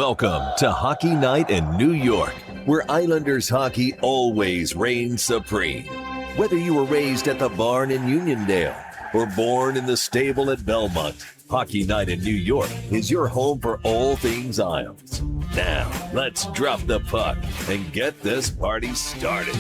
Welcome to Hockey Night in New York, where Islanders hockey always reigns supreme. Whether you were raised at the barn in Uniondale or born in the stable at Belmont, Hockey Night in New York is your home for all things Isles. Now, let's drop the puck and get this party started.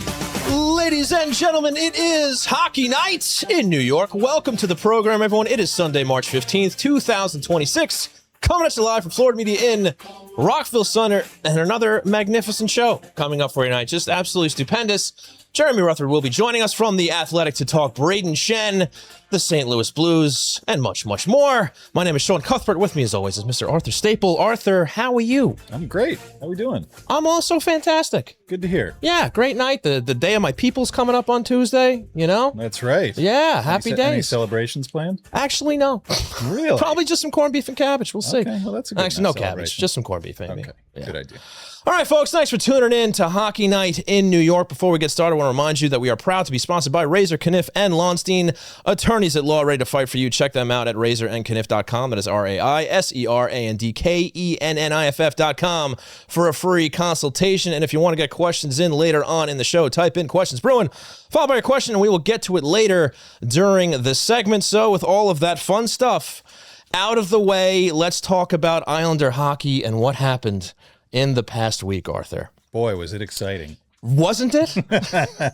Ladies and gentlemen, it is Hockey Night in New York. Welcome to the program, everyone. It is Sunday, March 15th, 2026. Coming at you live from Florida Media in Rockville Center, and another magnificent show coming up for you tonight. Just absolutely stupendous. Jeremy Rutherford will be joining us from the Athletic to talk Brayden Schenn, the St. Louis Blues, and much, much more. My name is Sean Cuthbert. With me, as always, is Mr. Arthur Staple. Arthur, how are you? I'm great. How are we doing? I'm also fantastic. Good to hear. Yeah, great night. The day of my people's coming up on Tuesday, you know? That's right. Yeah, happy days. Any celebrations planned? Actually, no. Really? Probably just some corned beef and cabbage. We'll see. Okay, well, that's a good Actually, no cabbage. Just some corned beef, maybe. Okay, Yeah. good idea. All right, folks, thanks for tuning in to Hockey Night in New York. Before we get started, I want to remind you that we are proud to be sponsored by Razor, Kniff, and Lonstein, attorneys at law ready to fight for you. Check them out at razorandkniff.com. That is RAISERANDKENNIFF.com for a free consultation. And if you want to get questions in later on in the show, type in questions brewing, followed by your question, and we will get to it later during the segment. So with all of that fun stuff out of the way, let's talk about Islander hockey and what happened in the past week, Arthur. Boy, was it exciting. Wasn't it?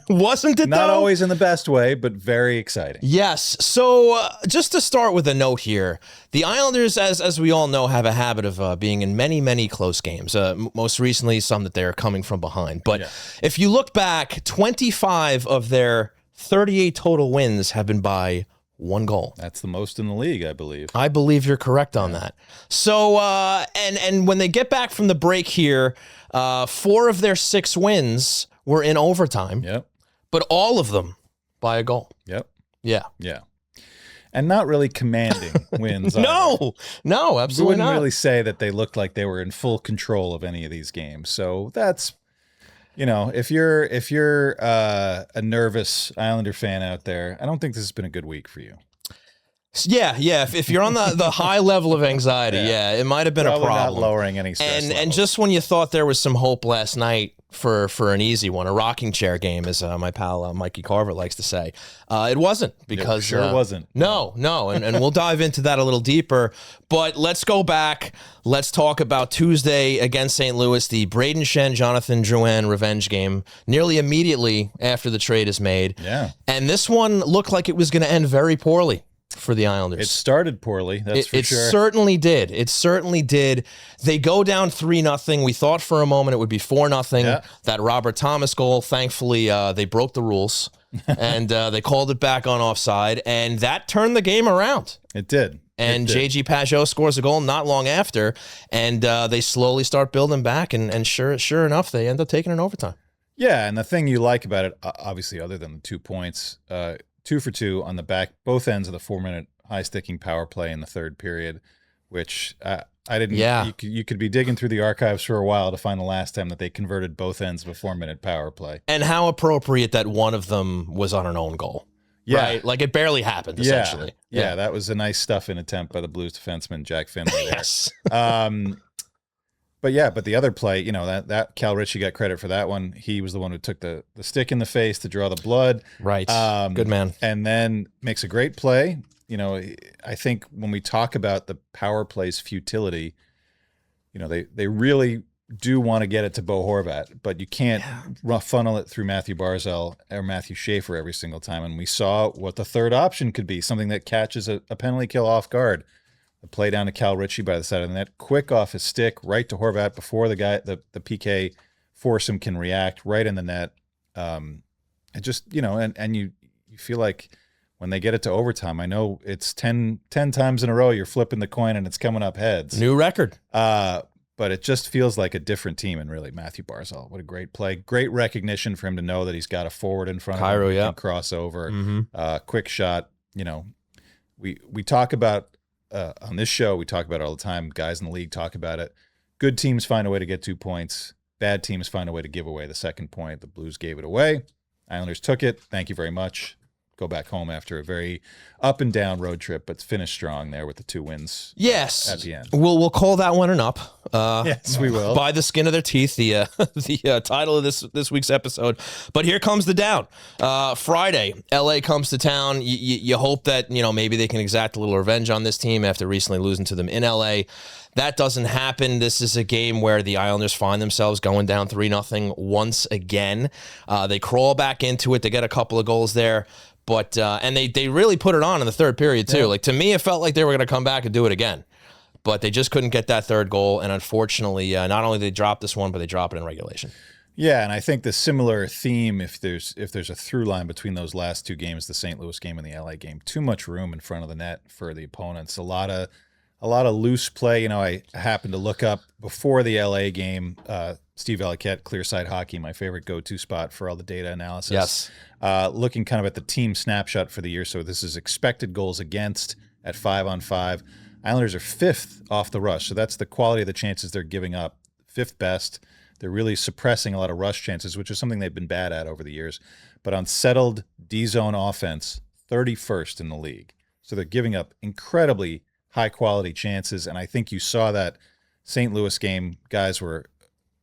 Wasn't it, Not though? always in the best way, but very exciting. Yes. So just to start with a note here, the Islanders, as we all know, have a habit of being in many, many close games. Most recently, some that they're coming from behind. But if you look back, 25 of their 38 total wins have been by one goal. That's the most in the league, I believe. I believe you're correct on that. So, and when they get back from the break here, 4 of their 6 wins were in overtime. Yep. But all of them by a goal. Yep. Yeah. Yeah. And not really commanding wins. No, absolutely we wouldn't not. really say that they looked like they were in full control of any of these games. So that's, you know, if you're a nervous Islander fan out there, I don't think this has been a good week for you. Yeah. If you're on the high level of anxiety, it might have been Probably a problem. not lowering any stress And levels. just when you thought there was some hope last night for an easy one, a rocking chair game, as my pal Mikey Carver likes to say, it wasn't, because it sure wasn't. No, and we'll dive into that a little deeper. But let's go back. Let's talk about Tuesday against St. Louis, the Brayden Schenn, Jonathan Drouin revenge game, nearly immediately after the trade is made. Yeah. And this one looked like it was going to end very poorly for the Islanders. It started poorly, that's for sure. It certainly did. It certainly did. They go down 3-0. We thought for a moment it would be 4-0. Yeah. That Robert Thomas goal, thankfully, they broke the rules, and they called it back on offside, and that turned the game around. It did. And J.G. Pajot scores a goal not long after, and they slowly start building back, and sure enough, they end up taking an overtime. Yeah, and the thing you like about it, obviously, other than the 2 points, 2 for 2 on the back, both ends of the 4-minute high-sticking power play in the third period, which I didn't. Yeah. You could be digging through the archives for a while to find the last time that they converted both ends of a 4-minute power play. And how appropriate that one of them was on an own goal. Yeah. Right? Like it barely happened, essentially. Yeah, that was a nice stuff-in attempt by the Blues defenseman, Jack Finley. Yes. But the other play, you know, that Cal Ritchie got credit for that one. He was the one who took the stick in the face to draw the blood. Right. Good man. And then makes a great play. You know, I think when we talk about the power play's futility, you know, they really do want to get it to Bo Horvat, but you can't funnel it through Matthew Barzal or Matthew Schaefer every single time. And we saw what the third option could be, something that catches a penalty kill off guard. The play down to Cal Ritchie by the side of the net, quick off his stick, right to Horvat before the PK foursome can react, right in the net. And just, you know, and you feel like when they get it to overtime, I know it's 10 times in a row you're flipping the coin and it's coming up heads. New record. But it just feels like a different team, and really Matthew Barzal. What a great play. Great recognition for him to know that he's got a forward in front of him. He can cross over. Mm-hmm. Quick shot. You know, we talk about, on this show, we talk about it all the time. Guys in the league talk about it. Good teams find a way to get 2 points. Bad teams find a way to give away the second point. The Blues gave it away. Islanders took it. Thank you very much. go back home after a very up and down road trip, but finish strong there with the 2 wins. Yes, at the end. We'll call that one an up. Yes, we will. By the skin of their teeth, the title of this week's episode. But here comes the down. Friday, LA comes to town. You hope that maybe they can exact a little revenge on this team after recently losing to them in LA. That doesn't happen. This is a game where the Islanders find themselves going down 3-0 once again. They crawl back into it. They get a couple of goals there. But and they really put it on in the third period, too. Like, to me, it felt like they were going to come back and do it again. But they just couldn't get that third goal. And unfortunately, not only did they drop this one, but they drop it in regulation. Yeah, and I think the similar theme, if there's a through line between those last 2 games, the St. Louis game and the LA game, too much room in front of the net for the opponents. A lot of loose play. I happened to look up before the LA game, Steve Elliott, Clearside Hockey, my favorite go-to spot for all the data analysis. Yes. Looking kind of at the team snapshot for the year. So this is expected goals against at 5-on-5. Islanders are 5th off the rush. So that's the quality of the chances they're giving up. 5th best. They're really suppressing a lot of rush chances, which is something they've been bad at over the years. But on settled D-zone offense, 31st in the league. So they're giving up incredibly high-quality chances. And I think you saw that St. Louis game. Guys were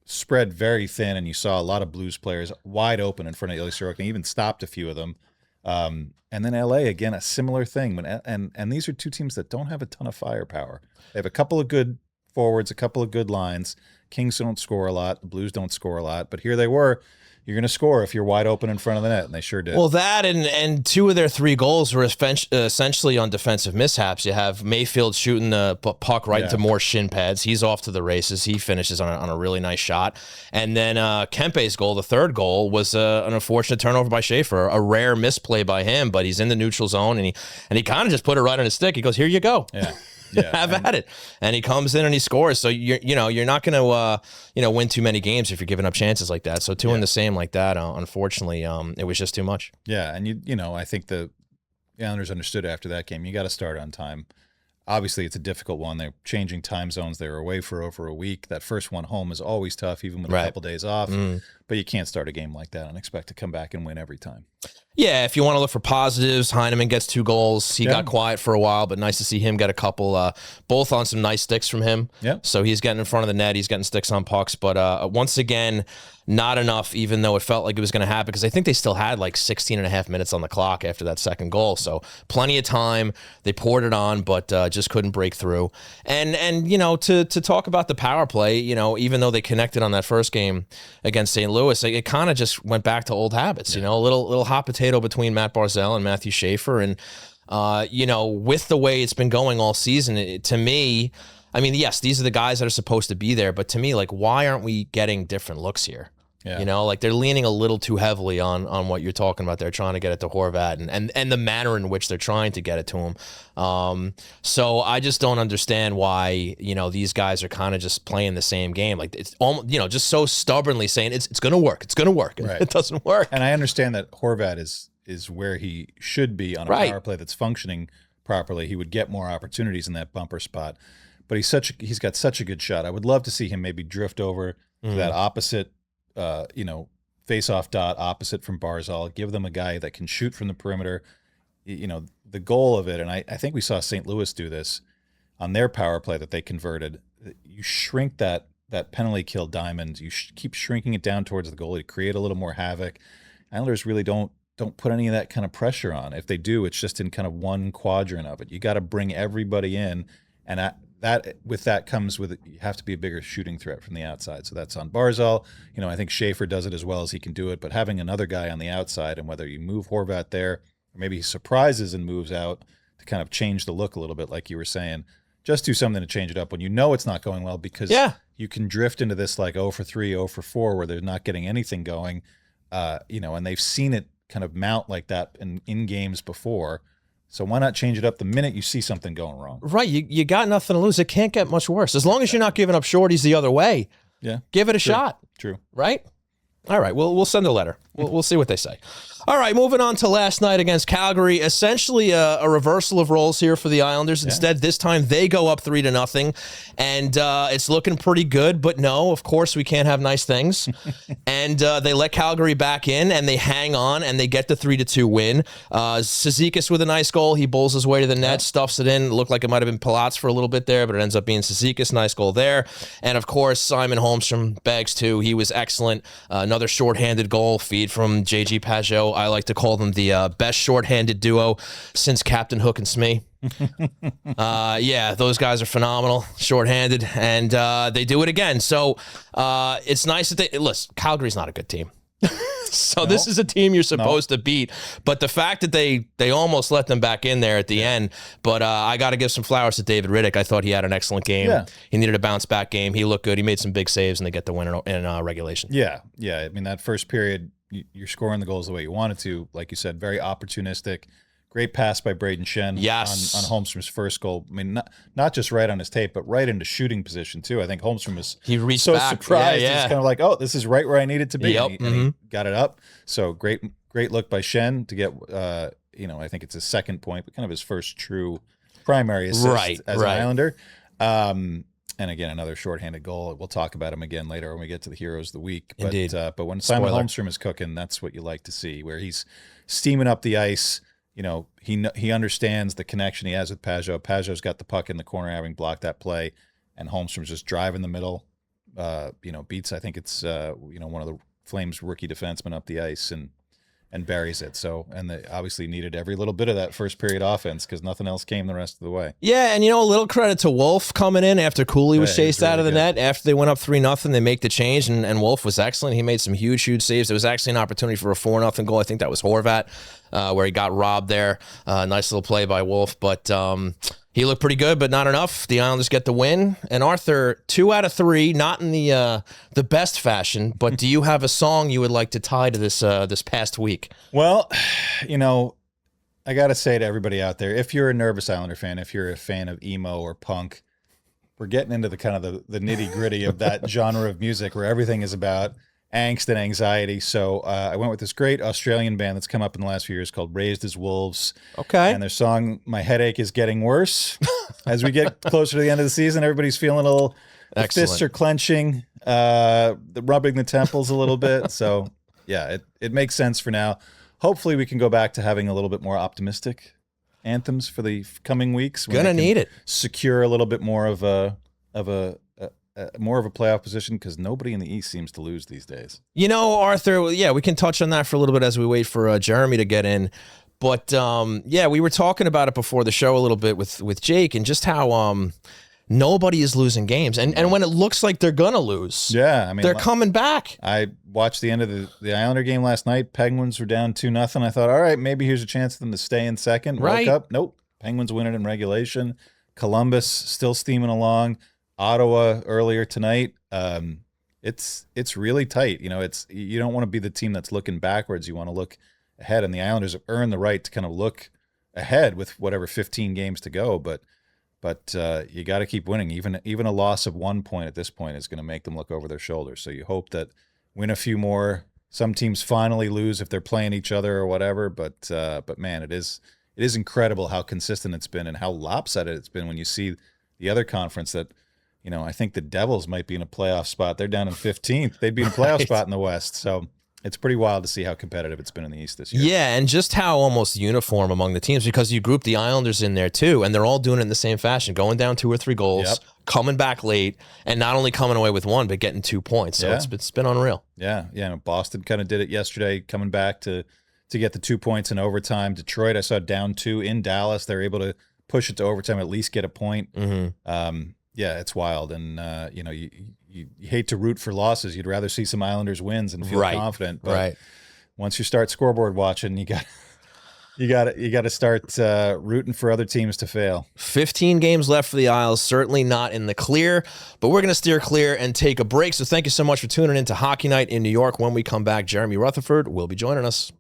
spread very thin, and you saw a lot of Blues players wide open in front of Ilya Sorokin, even stopped a few of them. And then LA, again, a similar thing. And these are 2 teams that don't have a ton of firepower. They have a couple of good forwards, a couple of good lines. Kings don't score a lot. The Blues don't score a lot. But here they were. You're going to score if you're wide open in front of the net, and they sure did. Well, that and 2 of their 3 goals were essentially on defensive mishaps. You have Mayfield shooting the puck right into more shin pads. He's off to the races. He finishes on a really nice shot. And then Kempe's goal, the 3rd goal, was an unfortunate turnover by Schaefer, a rare misplay by him, but he's in the neutral zone, and he kind of just put it right on his stick. He goes, "Here you go." Yeah. Have at it. And he comes in and he scores. So you're not going to win too many games if you're giving up chances like that. So 2 in the same like that, unfortunately, it was just too much. Yeah, and I think the Islanders understood after that game, you got to start on time. Obviously, it's a difficult one. They're changing time zones. They were away for over a week. That first one home is always tough, even with a couple days off. But you can't start a game like that and expect to come back and win every time. Yeah, if you want to look for positives, Heineman gets 2 goals. He got quiet for a while, but nice to see him get a couple, both on some nice sticks from him. Yep. So he's getting in front of the net. He's getting sticks on pucks. But once again, not enough, even though it felt like it was going to happen, because I think they still had like 16 and a half minutes on the clock after that second goal. So plenty of time. They poured it on, but just couldn't break through. And to talk about the power play, even though they connected on that first game against St. Louis, it kind of just went back to old habits, a little hot potato between Matt Barzal and Matthew Schaefer. And, with the way it's been going all season, to me, I mean, yes, these are the guys that are supposed to be there, but to me, like, why aren't we getting different looks here? Yeah. Like they're leaning a little too heavily on what you're talking about. They're trying to get it to Horvat and the manner in which they're trying to get it to him. So I just don't understand why, these guys are kind of just playing the same game. Like it's almost, just so stubbornly saying it's going to work. It's going to work. Right. It doesn't work. And I understand that Horvat is where he should be on a power play that's functioning properly. He would get more opportunities in that bumper spot, but he's got such a good shot. I would love to see him maybe drift over to that opposite face-off dot opposite from Barzal, give them a guy that can shoot from the perimeter. The goal of it, and I think we saw St. Louis do this on their power play that they converted. You shrink that penalty kill diamond. You keep shrinking it down towards the goalie to create a little more havoc. Islanders really don't put any of that kind of pressure on. If they do, it's just in kind of one quadrant of it. You got to bring everybody in, and that comes with you have to be a bigger shooting threat from the outside. So that's on Barzal. I think Schaefer does it as well as he can do it, but having another guy on the outside, and whether you move Horvat there or maybe he surprises and moves out to kind of change the look a little bit, like you were saying, just do something to change it up when it's not going well, because you can drift into this like 0 for 3, 0 for 4 where they're not getting anything going, and they've seen it kind of mount like that in games before. So why not change it up the minute you see something going wrong? Right. You got nothing to lose. It can't get much worse. As long as you're not giving up shorties the other way, give it a shot. True. Right? All right. We'll send a letter. We'll see what they say. All right, moving on to last night against Calgary. Essentially a reversal of roles here for the Islanders. Instead, this time they go up 3-0, and it's looking pretty good. But no, of course, we can't have nice things. And they let Calgary back in, and they hang on, and they get the 3-2 win. Cizikas with a nice goal. He bowls his way to the net, stuffs it in. It looked like it might have been Palatz for a little bit there, but it ends up being Cizikas. Nice goal there. And, of course, Simon Holmstrom bags too. He was excellent. Another shorthanded goal, feed from J.G. Pageau. I like to call them the best shorthanded duo since Captain Hook and Smee. Yeah, those guys are phenomenal, shorthanded, and they do it again. So it's nice that they listen. Calgary's not a good team. So this is a team you're supposed to beat, but the fact that they almost let them back in there at the end. But I got to give some flowers to David Riddick. I thought he had an excellent game. Yeah. He needed a bounce back game. He looked good. He made some big saves, and they get the win in regulation. Yeah. I mean, that first period, you're scoring the goals the way you wanted to. Like you said, very opportunistic. Great pass by Brayden Schenn on Holmstrom's first goal. I mean, not just right on his tape, but right into shooting position, too. I think Holmstrom was so back. Surprised. Yeah. He's kind of like, oh, this is right where I need it to be. Yep. And he got it up. So great look by Schenn to get, I think it's his second point, but kind of his first true primary assist as an Islander. And again, another shorthanded goal. We'll talk about him again later when we get to the Heroes of the Week. But, but when Simon Holmstrom is cooking, that's what you like to see, where he's steaming up the ice. He understands the connection he has with Pageau. Pageau's got the puck in the corner, having blocked that play, and Holmstrom's just driving the middle. Beats, I think it's one of the Flames rookie defensemen up the ice and buries it. So, and they obviously needed every little bit of that first period offense because nothing else came the rest of the way. Yeah, and a little credit to Wolf coming in after Cooley was chased out of the net. After they went up 3-0, they make the change, and Wolf was excellent. He made some huge saves. There was actually an opportunity for a 4-0 goal. I think that was Horvat, where he got robbed there. Nice little play by Wolf, but he looked pretty good, but not enough. The Islanders get the win. And Arthur, 2 out of 3, not in the best fashion, but do you have a song you would like to tie to this past week? Well, I got to say to everybody out there, if you're a nervous Islander fan, if you're a fan of emo or punk, we're getting into the kind of the nitty gritty of that genre of music where everything is about angst and anxiety. So I went with this great Australian band that's come up in the last few years called Raised as Wolves. Okay. And their song, My Headache is Getting Worse. As we get closer to the end of the season, everybody's feeling a little, the fists are clenching, rubbing the temples a little bit. So yeah, it makes sense for now. Hopefully we can go back to having a little bit more optimistic anthems for the coming weeks. Gonna need it. Secure a little bit more of a playoff position because nobody in the East seems to lose these days. Arthur, we can touch on that for a little bit as we wait for Jeremy to get in. But, we were talking about it before the show a little bit with Jake and just how nobody is losing games. And when it looks like they're going to lose, they're coming back. I watched the end of the Islander game last night. Penguins were down 2-0. I thought, all right, maybe here's a chance for them to stay in second. Right. Woke up. Nope. Penguins win it in regulation. Columbus still steaming along. Ottawa earlier tonight. It's really tight. You don't want to be the team that's looking backwards. You want to look ahead, and the Islanders have earned the right to kind of look ahead with whatever 15 games to go. But you got to keep winning. Even a loss of 1 point at this point is going to make them look over their shoulders. So you hope that win a few more. Some teams finally lose if they're playing each other or whatever. But man, it is incredible how consistent it's been and how lopsided it's been when you see the other conference that. I think the Devils might be in a playoff spot. They're down in 15th. They'd be in a playoff spot in the West. So it's pretty wild to see how competitive it's been in the East this year. Yeah, and just how almost uniform among the teams because you group the Islanders in there too, and they're all doing it in the same fashion, going down 2 or 3 goals, coming back late, and not only coming away with 1, but getting 2 points. So it's been unreal. Yeah. Boston kind of did it yesterday, coming back to get the 2 points in overtime. Detroit, I saw down 2 in Dallas. They're able to push it to overtime, at least get a point. Mm-hmm. Yeah, it's wild, and you hate to root for losses. You'd rather see some Islanders wins and feel confident. But once you start scoreboard watching, you got to start rooting for other teams to fail. 15 games left for the Isles, certainly not in the clear, but we're going to steer clear and take a break. So thank you so much for tuning in to Hockey Night in New York. When we come back, Jeremy Rutherford will be joining us.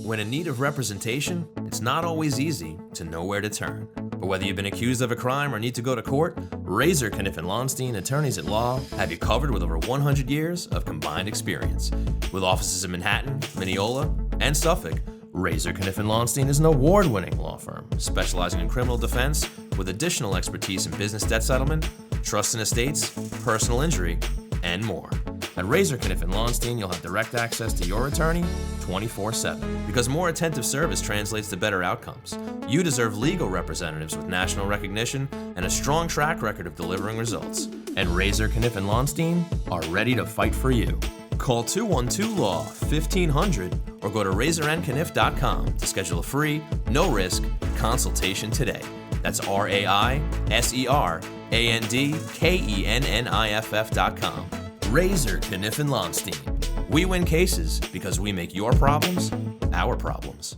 When in need of representation, it's not always easy to know where to turn. But whether you've been accused of a crime or need to go to court, Razor, Kniff, and Lonstein, attorneys at law, have you covered with over 100 years of combined experience. With offices in Manhattan, Mineola, and Suffolk, Razor, Kniff, and Lonstein is an award-winning law firm specializing in criminal defense with additional expertise in business debt settlement, trust and estates, personal injury, and more. At Razor, Kniff, and Lonstein, you'll have direct access to your attorney 24/7. Because more attentive service translates to better outcomes. You deserve legal representatives with national recognition and a strong track record of delivering results. And Razor, Kniff, and Lonstein are ready to fight for you. Call 212-LAW-1500 or go to razorandkniff.com to schedule a free, no-risk consultation today. That's RAISERANDKENNIFF.com. Razor, Kniff, and Lonstein. We win cases because we make your problems our problems.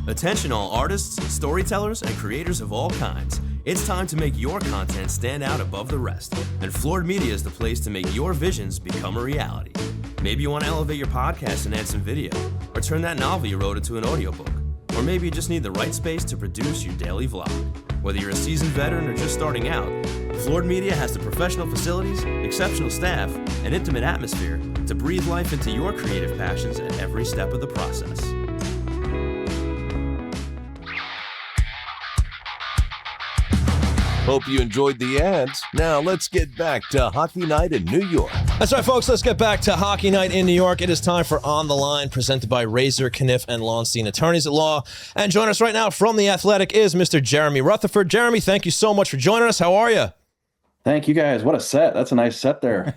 Attention all artists, storytellers, and creators of all kinds. It's time to make your content stand out above the rest. And Floored Media is the place to make your visions become a reality. Maybe you want to elevate your podcast and add some video, or turn that novel you wrote into an audiobook. Or maybe you just need the right space to produce your daily vlog. Whether you're a seasoned veteran or just starting out, Floored Media has the professional facilities, exceptional staff, and intimate atmosphere to breathe life into your creative passions at every step of the process. Hope you enjoyed the ads. Now let's get back to Hockey Night in New York. That's right, folks. Let's get back to Hockey Night in New York. It is time for On the Line, presented by Razor, Kniff, and Lonstein, attorneys at law. And joining us right now from The Athletic is Mr. Jeremy Rutherford. Jeremy, thank you so much for joining us. How are you? Thank you, guys. What a set. That's a nice set there.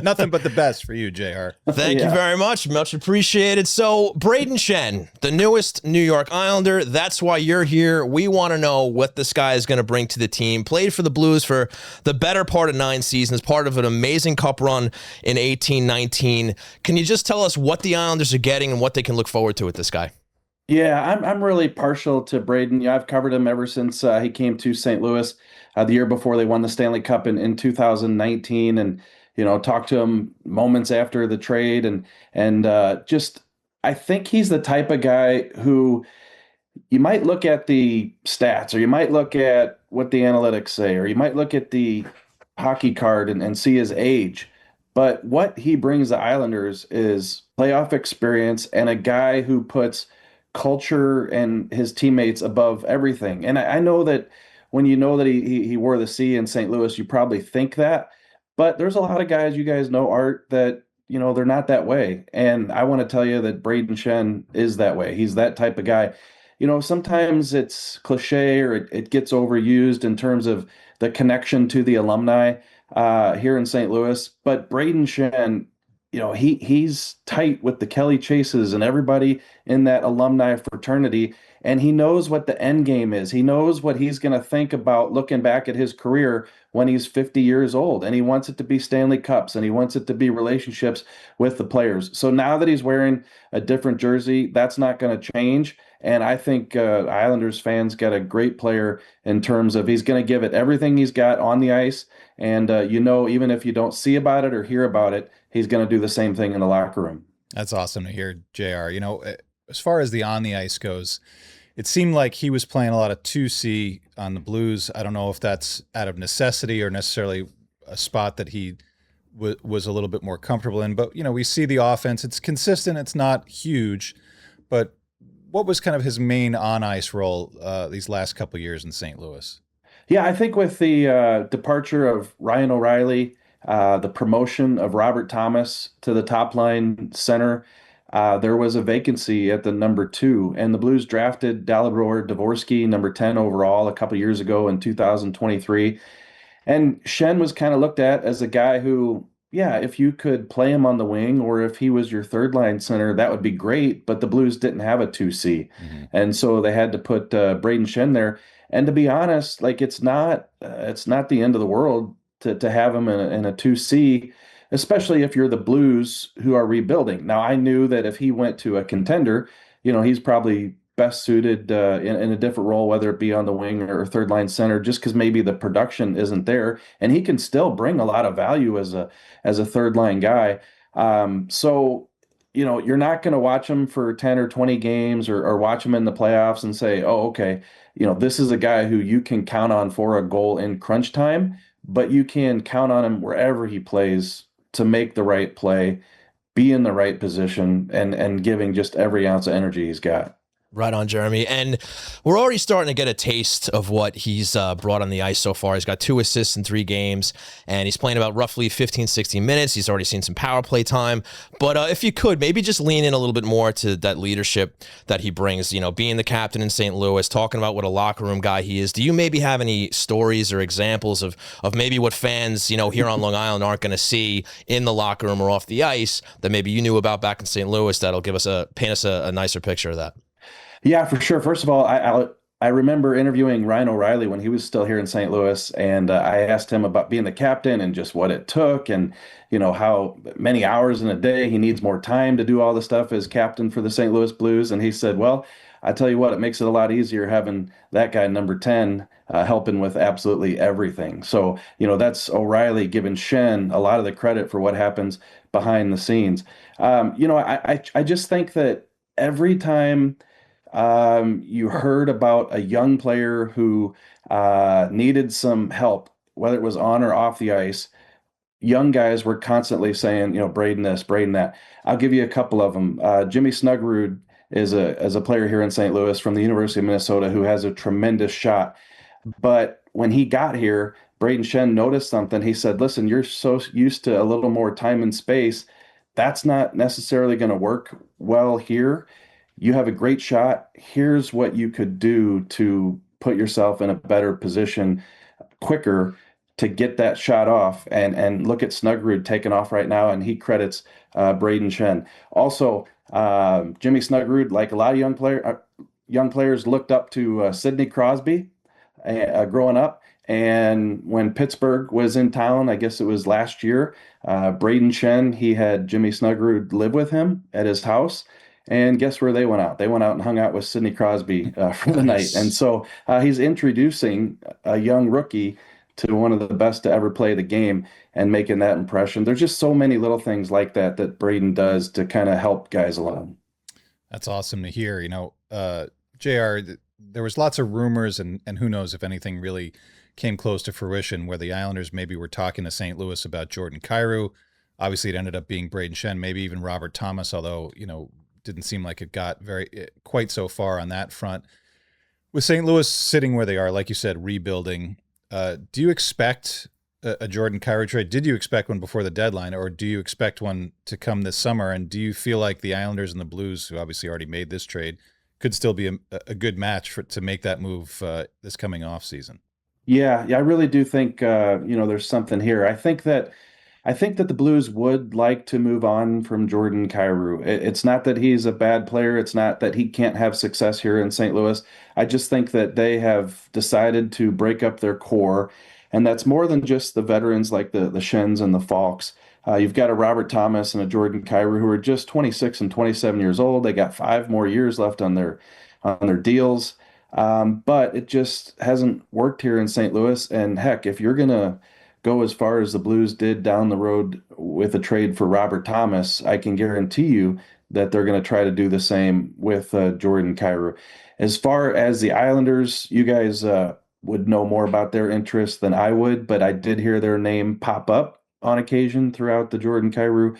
Nothing but the best for you, JR. Thank you very much. Much appreciated. So, Brayden Schenn, the newest New York Islander. That's why you're here. We want to know what this guy is going to bring to the team. Played for the Blues for the better part of 9 seasons, part of an amazing cup run in 18-19. Can you just tell us what the Islanders are getting and what they can look forward to with this guy? Yeah, I'm really partial to Brayden. I've covered him ever since he came to St. Louis the year before they won the Stanley Cup in 2019, and talked to him moments after the trade, and just I think he's the type of guy who you might look at the stats, or you might look at what the analytics say, or you might look at the hockey card and see his age. But what he brings the Islanders is playoff experience and a guy who puts culture and his teammates above everything. And I know that when you know that he wore the C in St. Louis, you probably think that. But there's a lot of guys, you guys know, Art, that they're not that way. And I want to tell you that Brayden Schenn is that way. He's that type of guy. Sometimes it's cliche, or it gets overused in terms of the connection to the alumni here in St. Louis. But Brayden Schenn, he's tight with the Kelly Chases and everybody in that alumni fraternity, and he knows what the end game is. He knows what he's going to think about looking back at his career when he's 50 years old, and he wants it to be Stanley Cups, and he wants it to be relationships with the players. So now that he's wearing a different jersey, that's not going to change, and I think Islanders fans got a great player in terms of he's going to give it everything he's got on the ice, and even if you don't see about it or hear about it, he's going to do the same thing in the locker room. That's awesome to hear, JR. As far as the on the ice goes, it seemed like he was playing a lot of 2C on the Blues. I don't know if that's out of necessity or necessarily a spot that he was a little bit more comfortable in. But, we see the offense. It's consistent. It's not huge. But what was kind of his main on-ice role these last couple of years in St. Louis? Yeah, I think with the departure of Ryan O'Reilly, the promotion of Robert Thomas to the top line center, there was a vacancy at the number 2, and the Blues drafted Dalibor Dvorsky, number 10 overall, a couple years ago in 2023. And Schenn was kind of looked at as a guy who, if you could play him on the wing, or if he was your third line center, that would be great. But the Blues didn't have a 2C, and so they had to put Brayden Schenn there. And to be honest, it's not the end of the world to have him in a 2C, especially if you're the Blues who are rebuilding. Now, I knew that if he went to a contender, he's probably best suited in a different role, whether it be on the wing or third line center, just because maybe the production isn't there, and he can still bring a lot of value as a third line guy. So you're not going to watch him for 10 or 20 games or watch him in the playoffs and say, oh, okay, this is a guy who you can count on for a goal in crunch time, but you can count on him wherever he plays to make the right play, be in the right position, and giving just every ounce of energy he's got. Right on, Jeremy. And we're already starting to get a taste of what he's brought on the ice so far. He's got 2 assists in 3 games, and he's playing about roughly 15, 16 minutes. He's already seen some power play time. But if you could, maybe just lean in a little bit more to that leadership that he brings, being the captain in St. Louis, talking about what a locker room guy he is. Do you maybe have any stories or examples of maybe what fans, here on Long Island aren't going to see in the locker room or off the ice that maybe you knew about back in St. Louis that'll paint us a nicer picture of that? Yeah, for sure. First of all, I remember interviewing Ryan O'Reilly when he was still here in St. Louis, and I asked him about being the captain and just what it took, and how many hours in a day he needs more time to do all the stuff as captain for the St. Louis Blues. And he said, "Well, I tell you what, it makes it a lot easier having that guy number 10 helping with absolutely everything." So that's O'Reilly giving Schenn a lot of the credit for what happens behind the scenes. I just think that every time you heard about a young player who needed some help, whether it was on or off the ice, young guys were constantly saying, Brayden this, Brayden that. I'll give you a couple of them. Jimmy Snuggerud is a player here in St. Louis from the University of Minnesota who has a tremendous shot. But when he got here, Brayden Schenn noticed something. He said, "Listen, you're so used to a little more time and space. That's not necessarily going to work well here. You have a great shot. Here's what you could do to put yourself in a better position quicker to get that shot off." And look at Snuggerud taking off right now, and he credits Brayden Schenn. Also, Jimmy Snuggerud, like a lot of young players, looked up to Sidney Crosby growing up. And when Pittsburgh was in town, I guess it was last year, Brayden Schenn, he had Jimmy Snuggerud live with him at his house. And guess where they went out? They went out and hung out with Sidney Crosby for the night. And so he's introducing a young rookie to one of the best to ever play the game and making that impression. There's just so many little things like that Brayden does to kind of help guys along. That's awesome to hear. JR, there was lots of rumors, and who knows if anything really came close to fruition, where the Islanders maybe were talking to St. Louis about Jordan Kyrou. Obviously, it ended up being Brayden Schenn, maybe even Robert Thomas, although, didn't seem like it got quite so far on that front. With St. Louis sitting where they are, like you said, rebuilding, do you expect a Jordan Kyrou trade? Did you expect one before the deadline, or do you expect one to come this summer? And do you feel like the Islanders and the Blues, who obviously already made this trade, could still be a good match to make that move this coming off season? Yeah, I really do think there's something here. I think that the Blues would like to move on from Jordan Kyrou. It's not that he's a bad player. It's not that he can't have success here in St. Louis. I just think that they have decided to break up their core, and that's more than just the veterans like the Schenns and the Falks. You've got a Robert Thomas and a Jordan Kyrou who are just 26 and 27 years old. They got 5 more years left on their deals, but it just hasn't worked here in St. Louis. And heck, if you're gonna go as far as the Blues did down the road with a trade for Robert Thomas, I can guarantee you that they're going to try to do the same with Jordan Kyrou. As far as the Islanders, you guys would know more about their interest than I would, but I did hear their name pop up on occasion throughout the Jordan Kyrou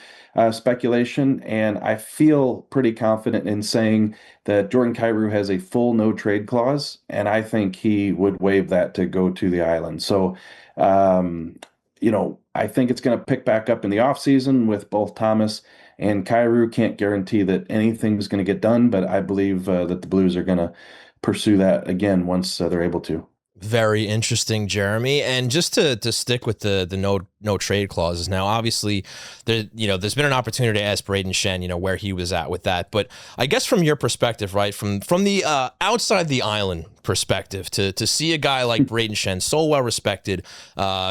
speculation, and I feel pretty confident in saying that Jordan Kyrou has a full no-trade clause, and I think he would waive that to go to the Island. So I think it's going to pick back up in the offseason with both Thomas and Kyrou. Can't guarantee that anything's going to get done, but I believe that the Blues are going to pursue that again once they're able to. Very interesting, Jeremy. And just to stick with the no trade clauses now, obviously there's been an opportunity to ask Brayden Schenn, where he was at with that. But I guess from your perspective, right, from the outside the island perspective, to see a guy like Brayden Schenn, so well respected,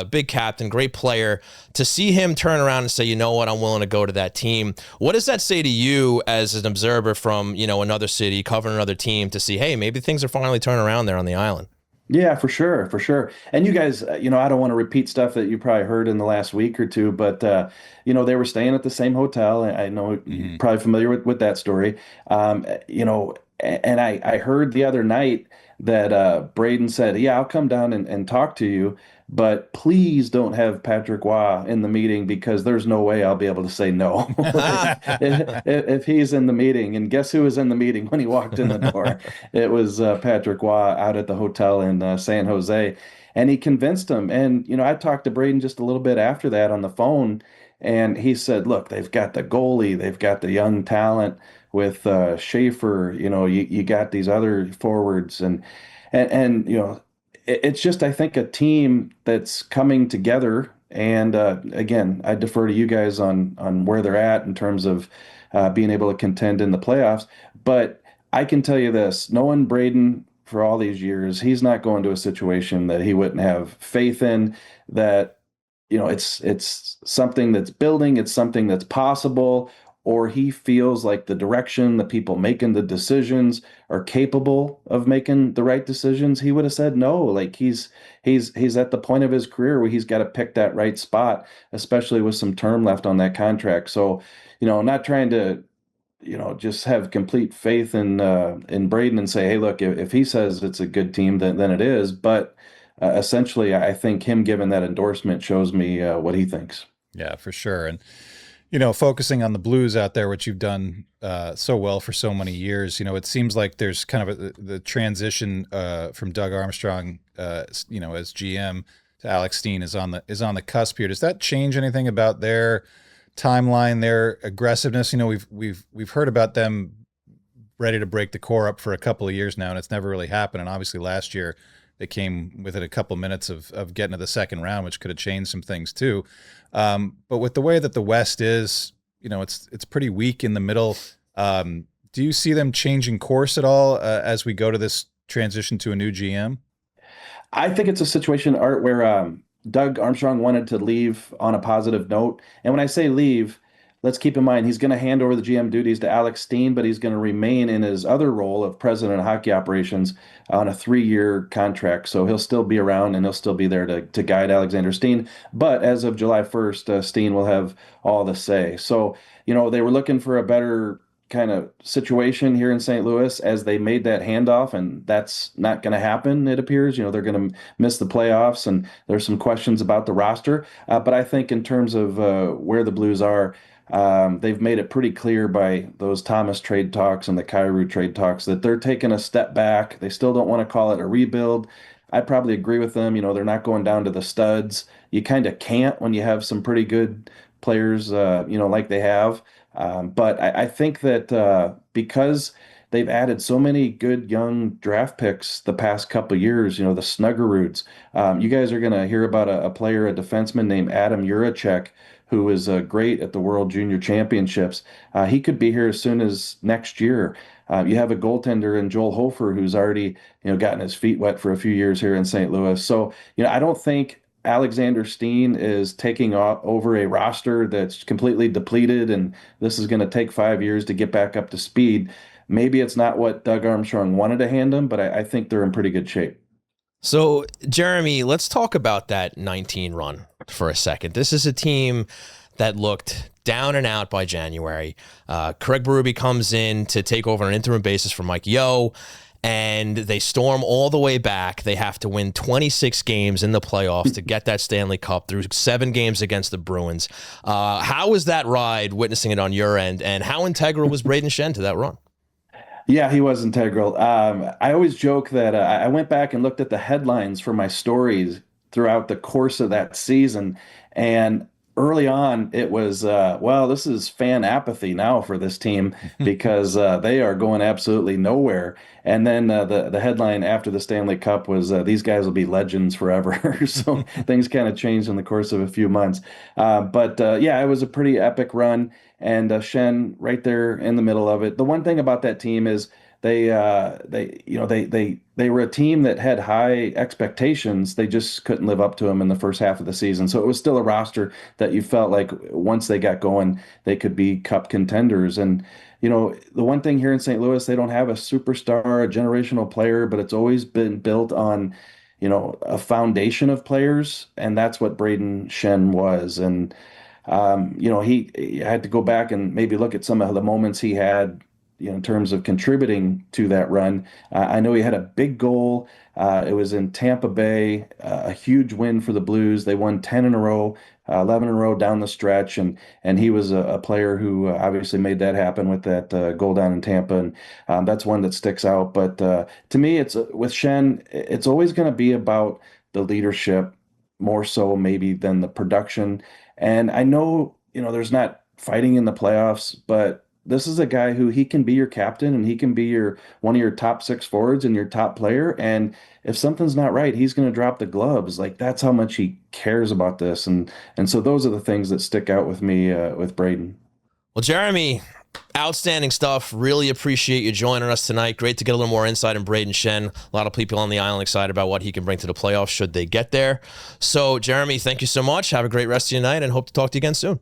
big captain, great player, to see him turn around and say, you know what, I'm willing to go to that team. What does that say to you as an observer from, another city, covering another team, to see, hey, maybe things are finally turning around there on the island? Yeah, for sure, for sure. And you guys, I don't want to repeat stuff that you probably heard in the last week or two, but they were staying at the same hotel. I know you're Hmm. probably familiar with that story. And I heard the other night that Braden said, "Yeah, I'll come down and talk to you, but please don't have Patrick Waugh in the meeting because there's no way I'll be able to say no if he's in the meeting." And guess who was in the meeting when he walked in the door? It was Patrick Waugh out at the hotel in San Jose, and he convinced him. And I talked to Braden just a little bit after that on the phone, and he said, "Look, they've got the goalie, they've got the young talent with Schaefer. You got these other forwards, and it's just I think a team that's coming together." And again, I defer to you guys on where they're at in terms of being able to contend in the playoffs, but I can tell you this, knowing Braden for all these years, he's not going to a situation that he wouldn't have faith in, that, it's something that's building, it's something that's possible, or he feels like the direction, the people making the decisions are capable of making the right decisions. He would have said no. Like he's at the point of his career where he's got to pick that right spot, especially with some term left on that contract. So, not trying to just have complete faith in Braden and say, hey, look, if he says it's a good team, then it is. But essentially, I think him giving that endorsement shows me what he thinks. Yeah, for sure. And focusing on the Blues out there, which you've done so well for so many years, it seems like there's kind of the transition from Doug Armstrong, as GM, to Alex Steen is on the cusp here. Does that change anything about their timeline, their aggressiveness? We've heard about them ready to break the core up for a couple of years now, and it's never really happened. And obviously last year they came within a couple minutes of getting to the second round, which could have changed some things too. But with the way that the West is, it's pretty weak in the middle. Do you see them changing course at all as we go to this transition to a new GM? I think it's a situation, Art, where Doug Armstrong wanted to leave on a positive note. And when I say leave, let's keep in mind he's going to hand over the GM duties to Alex Steen, but he's going to remain in his other role of president of hockey operations on a 3-year contract. So he'll still be around and he'll still be there to guide Alexander Steen. But as of July 1st, Steen will have all the say. So, they were looking for a better kind of situation here in St. Louis as they made that handoff, and that's not going to happen, it appears. They're going to miss the playoffs, and there's some questions about the roster. But I think in terms of where the Blues are, they've made it pretty clear by those Thomas trade talks and the Kyrou trade talks that they're taking a step back. They still don't want to call it a rebuild. I probably agree with them. They're not going down to the studs. You kind of can't when you have some pretty good players, like they have. But I think that because they've added so many good young draft picks the past couple of years, the Snuggeroods, you guys are going to hear about a player, a defenseman named Adam Juracek, who is great at the World Junior Championships. He could be here as soon as next year. You have a goaltender in Joel Hofer who's already, gotten his feet wet for a few years here in St. Louis. So, I don't think Alexander Steen is taking over a roster that's completely depleted, and this is going to take 5 years to get back up to speed. Maybe it's not what Doug Armstrong wanted to hand him, but I think they're in pretty good shape. So, Jeremy, let's talk about that 19 run for a second. This is a team that looked down and out by January. Craig Berube comes in to take over on an interim basis for Mike Yeo, and they storm all the way back. They have to win 26 games in the playoffs to get that Stanley Cup through 7 games against the Bruins. How was that ride, witnessing it on your end, and how integral was Brayden Schenn to that run? Yeah, he was integral. I always joke that I went back and looked at the headlines for my stories throughout the course of that season, and early on, it was, this is fan apathy now for this team because they are going absolutely nowhere. And then the headline after the Stanley Cup was, these guys will be legends forever. So things kind of changed in the course of a few months. But it was a pretty epic run. And Schenn right there in the middle of it. The one thing about that team is they were a team that had high expectations. They just couldn't live up to them in the first half of the season. So it was still a roster that you felt like once they got going, they could be cup contenders. And, the one thing here in St. Louis, they don't have a superstar, a generational player, but it's always been built on, a foundation of players, and that's what Brayden Schenn was. And he had to go back and maybe look at some of the moments he had, in terms of contributing to that run. I know he had a big goal. It was in Tampa Bay, a huge win for the Blues. They won 10 in a row, 11 in a row down the stretch, and he was a player who obviously made that happen with that goal down in Tampa, and that's one that sticks out. But to me, it's with Schenn, it's always going to be about the leadership more so maybe than the production. And I know, there's not fighting in the playoffs, but this is a guy who he can be your captain and he can be one of your top 6 forwards and your top player. And if something's not right, he's going to drop the gloves. Like, that's how much he cares about this. And so those are the things that stick out with me with Brayden. Well, Jeremy, outstanding stuff. Really appreciate you joining us tonight. Great to get a little more insight on Brayden Schenn. A lot of people on the island excited about what he can bring to the playoffs should they get there. So, Jeremy, thank you so much. Have a great rest of your night and hope to talk to you again soon.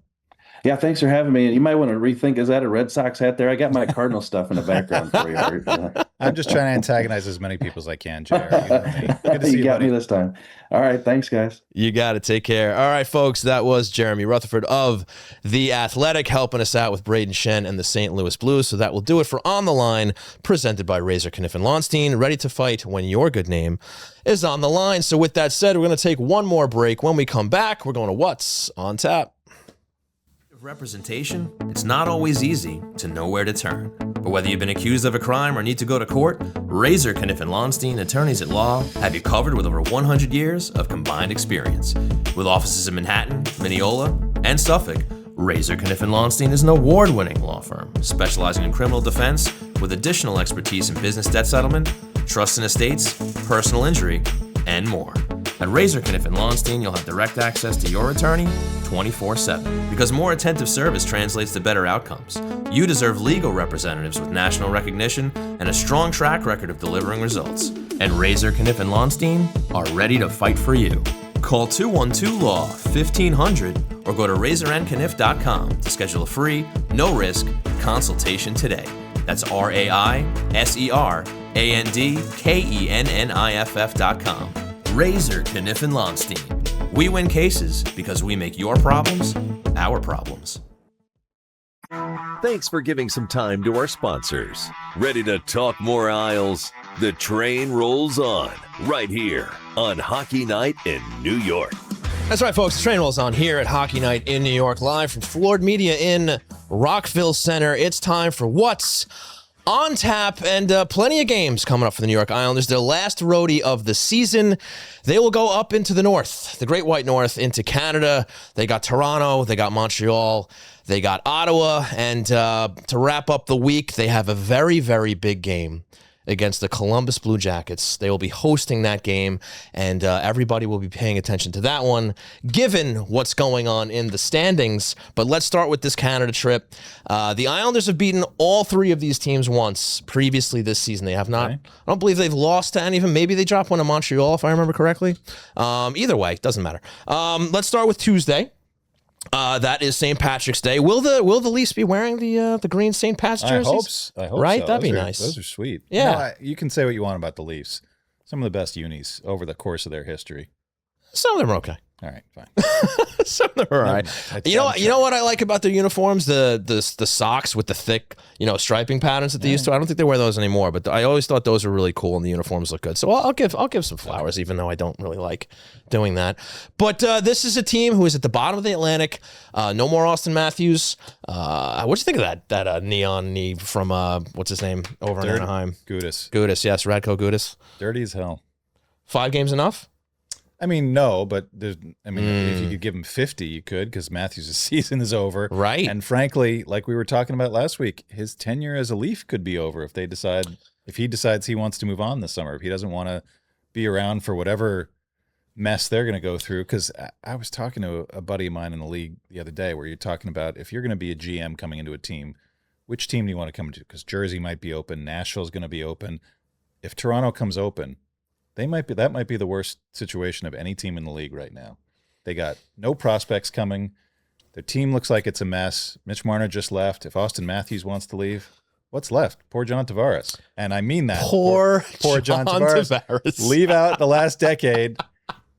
Yeah, thanks for having me. And you might want to rethink, is that a Red Sox hat there? I got my Cardinal stuff in the background for you. I'm just trying to antagonize as many people as I can, JR. Good to see you got me this time. All right, thanks, guys. You got it. Take care. All right, folks, that was Jeremy Rutherford of The Athletic helping us out with Brayden Schenn and the St. Louis Blues. So that will do it for On the Line, presented by Razor Kniffen Launstein, ready to fight when your good name is on the line. So with that said, we're going to take one more break. When we come back, we're going to What's on Tap. Representation, it's not always easy to know where to turn. But whether you've been accused of a crime or need to go to court, Razor Kniffen Launstein attorneys at law have you covered with over 100 years of combined experience. With offices in Manhattan, Mineola, and Suffolk, Razor Kniffen Launstein is an award-winning law firm specializing in criminal defense with additional expertise in business debt settlement, trust and estates, personal injury, and more. At Razor Kniffen Launstein, you'll have direct access to your attorney 24/7. Because more attentive service translates to better outcomes. You deserve legal representatives with national recognition and a strong track record of delivering results. And Razor Kniffen Launstein are ready to fight for you. Call 212-LAW-1500 or go to razorandkniff.com to schedule a free, no-risk consultation today. That's RAISERANDKENNIFF.com. Razor Kniffen Launstein. We win cases because we make your problems our problems. Thanks for giving some time to our sponsors. Ready to talk more Isles? The train rolls on right here on Hockey Night in New York. That's right, folks. The train rolls on here at Hockey Night in New York, live from Floored Media in Rockville Center. It's time for What's on Tap, and plenty of games coming up for the New York Islanders. Their last roadie of the season. They will go up into the north, the Great White North, into Canada. They got Toronto, they got Montreal, they got Ottawa, and to wrap up the week, they have a very, very big game against the Columbus Blue Jackets. They will be hosting that game, and everybody will be paying attention to that one, given what's going on in the standings. But let's start with this Canada trip. The Islanders have beaten all 3 of these teams once previously this season. They have not. Okay. I don't believe they've lost to any of them. Maybe they dropped one to Montreal, if I remember correctly. Either way, doesn't matter. Let's start with Tuesday. That is St. Patrick's Day. Will the Leafs be wearing the green St. Pat's jerseys? I hope right? So. That'd be nice. Those are sweet. Yeah. You can say what you want about the Leafs. Some of the best unis over the course of their history. Some of them are okay. All right, fine. Some of them are all right. You know what I like about their uniforms? The socks with the thick, striping patterns that they used to. I don't think they wear those anymore, but I always thought those were really cool and the uniforms look good. So I'll give some flowers, even though I don't really like doing that. But this is a team who is at the bottom of the Atlantic. No more Austin Matthews. What'd you think of that neon knee from what's his name over in Anaheim? Gudis, yes, Radko Gudis. Dirty as hell. 5 games enough? I mean, no, but if you could give him 50, you could, because Matthews' season is over. Right. And frankly, like we were talking about last week, his tenure as a Leaf could be over if he decides he wants to move on this summer, if he doesn't want to be around for whatever mess they're going to go through. Because I was talking to a buddy of mine in the league the other day where you're talking about if you're going to be a GM coming into a team, which team do you want to come into? Because Jersey might be open, Nashville's going to be open. If Toronto comes open, that might be the worst situation of any team in the league right now. They got no prospects coming. Their team looks like it's a mess. Mitch Marner just left. If Austin Matthews wants to leave, what's left? Poor John Tavares. And I mean that. Poor John Tavares. Leave out the last decade.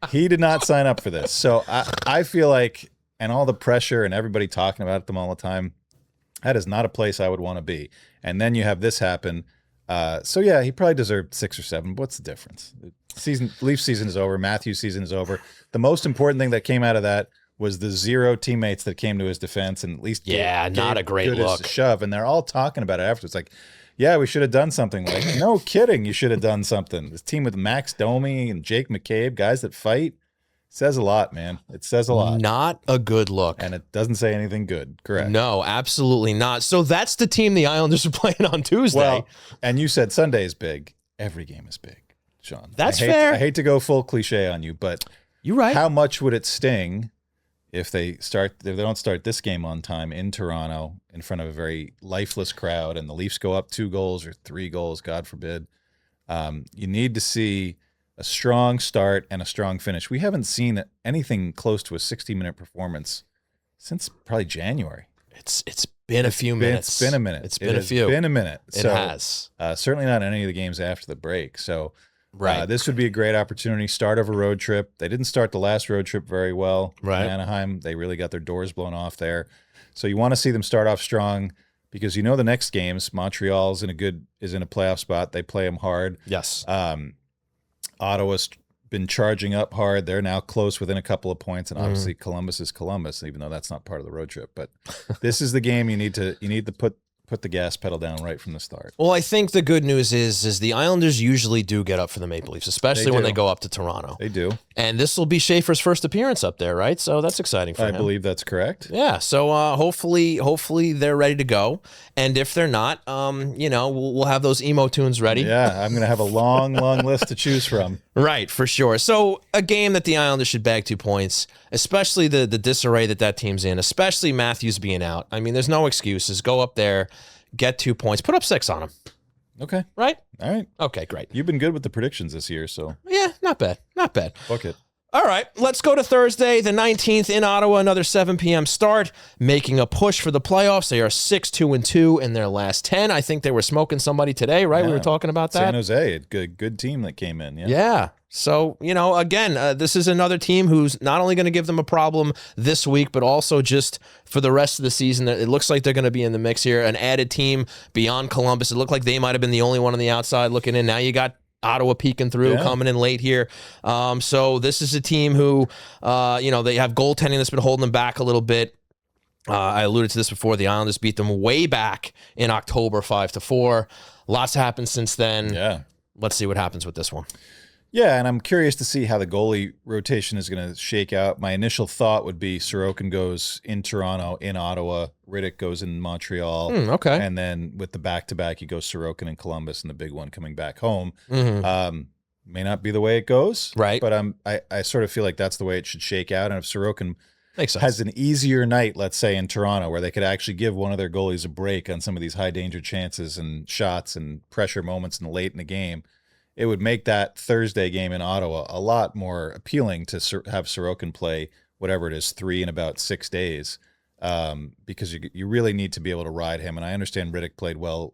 He did not sign up for this. So I feel like, and all the pressure and everybody talking about them all the time, that is not a place I would want to be. And then you have this happen. So yeah, he probably deserved 6 or 7. But what's the difference? Leaf season is over. Matthews' season is over. The most important thing that came out of that was the 0 teammates that came to his defense and at least not a great look. A shove. And they're all talking about it afterwards. Like, yeah, we should have done something. Like, no kidding, you should have done something. This team with Max Domi and Jake McCabe, guys that fight, says a lot, man. It says a lot. Not a good look. And it doesn't say anything good, correct? No, absolutely not. So that's the team the Islanders are playing on Tuesday. Well, and you said Sunday is big. Every game is big, Sean. That's fair. I hate to go full cliche on you, but you're right. How much would it sting if they don't start this game on time in Toronto in front of a very lifeless crowd and the Leafs go up 2 goals or 3 goals, God forbid? You need to see a strong start and a strong finish. We haven't seen anything close to a 60-minute performance since probably January. It's been a few minutes. It's been a minute. It's been a few. It's been a minute. It has. Certainly not any of the games after the break. So right. This would be a great opportunity. Start of a road trip. They didn't start the last road trip very well in Anaheim. They really got their doors blown off there. So you want to see them start off strong because you know the next games, Montreal's is in a playoff spot. They play them hard. Yes. Ottawa's been charging up hard. They're now close within a couple of points, and obviously Columbus is Columbus, even though that's not part of the road trip. But this is the game you need to put the gas pedal down right from the start. Well, I think the good news is the Islanders usually do get up for the Maple Leafs, especially when they go up to Toronto. They do. And this will be Schaefer's first appearance up there, right? So that's exciting for him. I believe that's correct. Yeah. So hopefully they're ready to go. And if they're not, we'll have those emo tunes ready. Yeah, I'm going to have a long list to choose from. Right, for sure. So a game that the Islanders should bag 2 points, especially the disarray that team's in, especially Matthews being out. I mean, there's no excuses. Go up there, get 2 points, put up 6 on them. Okay. Right? All right. Okay, great. You've been good with the predictions this year, so. Yeah, not bad. Not bad. Fuck it. All right, let's go to Thursday, the 19th in Ottawa, another 7 p.m. start, making a push for the playoffs. They are 6-2-2 in their last 10. I think they were smoking somebody today, right? Yeah. We were talking about that. San Jose, a good team that came in. Yeah. Yeah. So, again, this is another team who's not only going to give them a problem this week, but also just for the rest of the season. It looks like they're going to be in the mix here. An added team beyond Columbus. It looked like they might have been the only one on the outside looking in. Now you got Ottawa peeking through, coming in late here. So this is a team who, they have goaltending that's been holding them back a little bit. I alluded to this before. The Islanders beat them way back in October, 5-4. Lots happened since then. Yeah. Let's see what happens with this one. Yeah, and I'm curious to see how the goalie rotation is going to shake out. My initial thought would be Sorokin goes in Toronto, in Ottawa, Riddick goes in Montreal. Okay. And then with the back-to-back, you go Sorokin in Columbus and the big one coming back home. May not be the way it goes. Right. But I sort of feel like that's the way it should shake out. And if Sorokin Makes sense. has an easier night, let's say, in Toronto, where they could actually give one of their goalies a break on some of these high-danger chances and shots and pressure moments late in the game, it would make that Thursday game in Ottawa a lot more appealing to have Sorokin play whatever it is, 3 in about 6 days, because you really need to be able to ride him. And I understand Riddick played well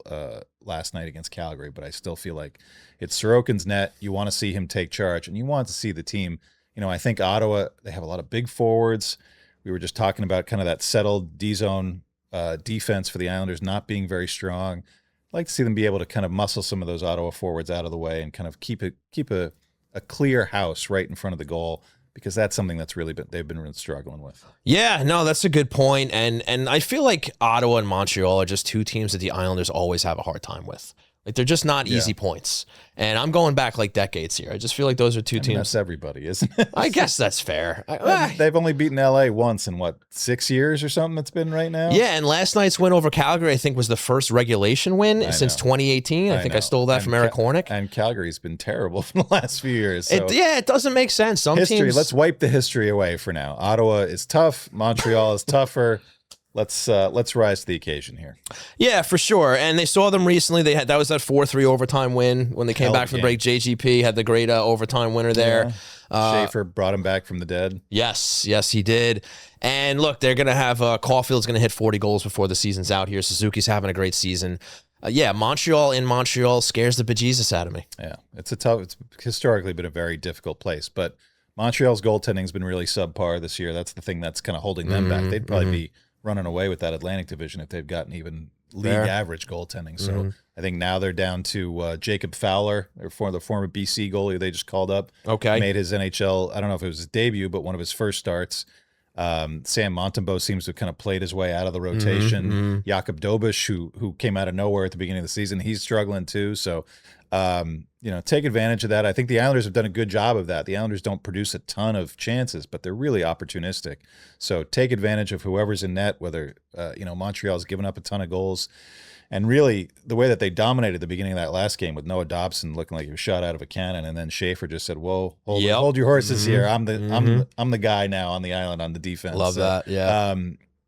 last night against Calgary, but I still feel like it's Sorokin's net. You want to see him take charge, and you want to see the team. I think Ottawa, they have a lot of big forwards. We were just talking about kind of that settled D-zone defense for the Islanders not being very strong. I'd like to see them be able to kind of muscle some of those Ottawa forwards out of the way and kind of keep a clear house right in front of the goal, because that's something that's they've been really struggling with. Yeah, no, that's a good point. And I feel like Ottawa and Montreal are just 2 teams that the Islanders always have a hard time with. Like, they're just not easy points. And I'm going back like decades here. I just feel like those are 2 teams. That's everybody, isn't it? I guess that's fair. They've only beaten LA once in 6 years or something it's been right now? Yeah, and last night's win over Calgary, I think, was the first regulation win since 2018. I think I stole that from Eric Hornick. And Calgary's been terrible for the last few years. So. It doesn't make sense. Some teams... Let's wipe the history away for now. Ottawa is tough. Montreal is tougher. Let's rise to the occasion here. Yeah, for sure. And they saw them recently. That was that 4-3 overtime win when they came back from the break. JGP had the great overtime winner there. Yeah. Schaefer brought him back from the dead. Yes, he did. And look, they're going to have Caulfield's going to hit 40 goals before the season's out here. Suzuki's having a great season. Montreal in Montreal scares the bejesus out of me. Yeah, it's historically been a very difficult place, but Montreal's goaltending's been really subpar this year. That's the thing that's kind of holding them back. They'd probably be running away with that Atlantic division if they've gotten even league average goaltending. So I think now they're down to Jacob Fowler, the former BC goalie they just called up. Okay. Made his NHL, I don't know if it was his debut, but one of his first starts. Sam Montembeault seems to have kind of played his way out of the rotation. Jakob Dobish, who came out of nowhere at the beginning of the season, he's struggling too. So, take advantage of that. I think the Islanders have done a good job of that. The Islanders don't produce a ton of chances, but they're really opportunistic. So take advantage of whoever's in net, whether, Montreal's given up a ton of goals. And really, the way that they dominated the beginning of that last game with Noah Dobson looking like he was shot out of a cannon, and then Schaefer just said, "Whoa, hold your horses here. I'm the guy now on the island on the defense." Love that. Yeah.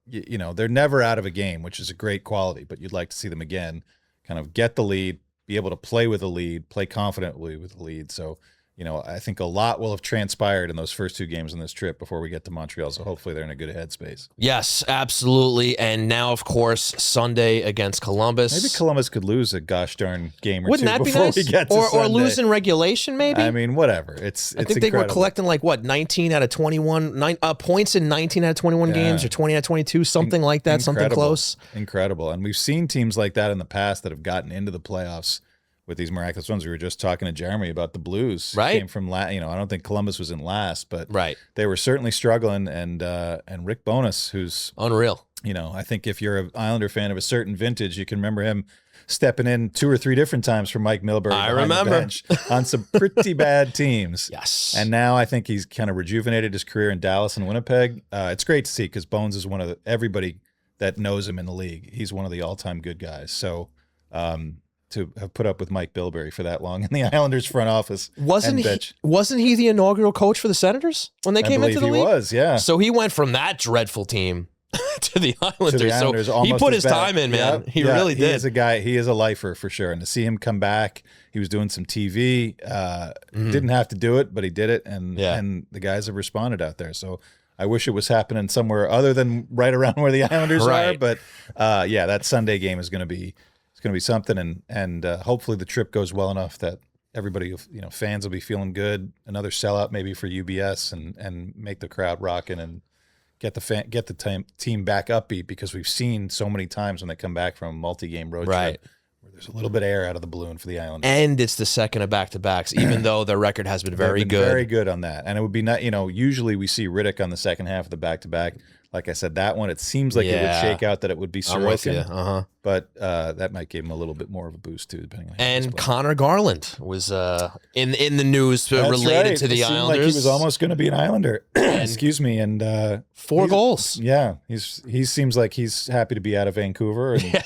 They're never out of a game, which is a great quality. But you'd like to see them again, kind of get the lead, be able to play with a lead, play confidently with the lead. So, I think a lot will have transpired in those first two games on this trip before we get to Montreal. So hopefully they're in a good headspace. Yes, absolutely. And now, of course, Sunday against Columbus. Maybe Columbus could lose a gosh darn game or Wouldn't two that be before nice? we get to Sunday. Or lose in regulation, maybe? I mean, whatever. I think they were collecting 19 out of 21 points in 19 out of 21 games, or 20 out of 22, something like that, something close. Incredible. And we've seen teams like that in the past that have gotten into the playoffs with these miraculous ones. We were just talking to Jeremy about the Blues. Right. Came from I don't think Columbus was in last, but right. They were certainly struggling. And Rick Bowness, who's unreal. I think if you're an Islander fan of a certain vintage, you can remember him stepping in 2 or 3 different times for Mike Milbury. I remember on some pretty bad teams. Yes. And now I think he's kind of rejuvenated his career in Dallas and Winnipeg. It's great to see because Bones is one of everybody that knows him in the league. He's one of the all-time good guys. So, to have put up with Mike Bilberry for that long in the Islanders front office. Wasn't he the inaugural coach for the Senators when they came into the league? He was, yeah. So he went from that dreadful team to the Islanders. So he put his time in, man. He really did. He is a guy. He is a lifer for sure. And to see him come back, he was doing some TV. Didn't have to do it, but he did it. And the guys have responded out there. So I wish it was happening somewhere other than right around where the Islanders are. But that Sunday game is going to be something, and hopefully the trip goes well enough that everybody, fans will be feeling good. Another sellout maybe for UBS and make the crowd rocking and get the team back upbeat, because we've seen so many times when they come back from a multi-game road trip where there's a little bit of air out of the balloon for the Islanders. And it's the second of back-to-backs, even though their record has been very good. Very good on that. And it would be not, usually we see Riddick on the second half of the back-to-back. Like I said, that one, it seems like it would shake out that it would be Sorokin. But that might give him a little bit more of a boost too, depending on how And Connor Garland was in the news related to the Islanders. Like he was almost going to be an Islander. Excuse me. And 4 goals. Yeah, he seems like he's happy to be out of Vancouver and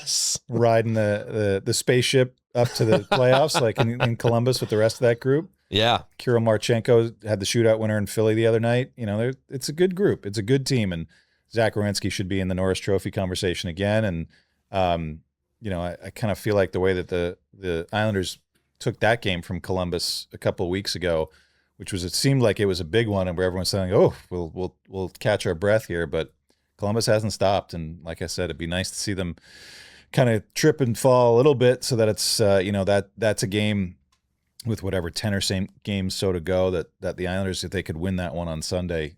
riding the spaceship up to the playoffs, like in Columbus with the rest of that group. Yeah, Kirill Marchenko had the shootout winner in Philly the other night. It's a good group. It's a good team, and Zach Werenski should be in the Norris Trophy conversation again. And I kind of feel like the way that the Islanders took that game from Columbus a couple of weeks ago, which was, it seemed like it was a big one, and where everyone's saying, "Oh, we'll catch our breath here," but Columbus hasn't stopped. And like I said, it'd be nice to see them kind of trip and fall a little bit, so that it's that's a game with whatever 10 or same games so to go, that the Islanders, if they could win that one on Sunday,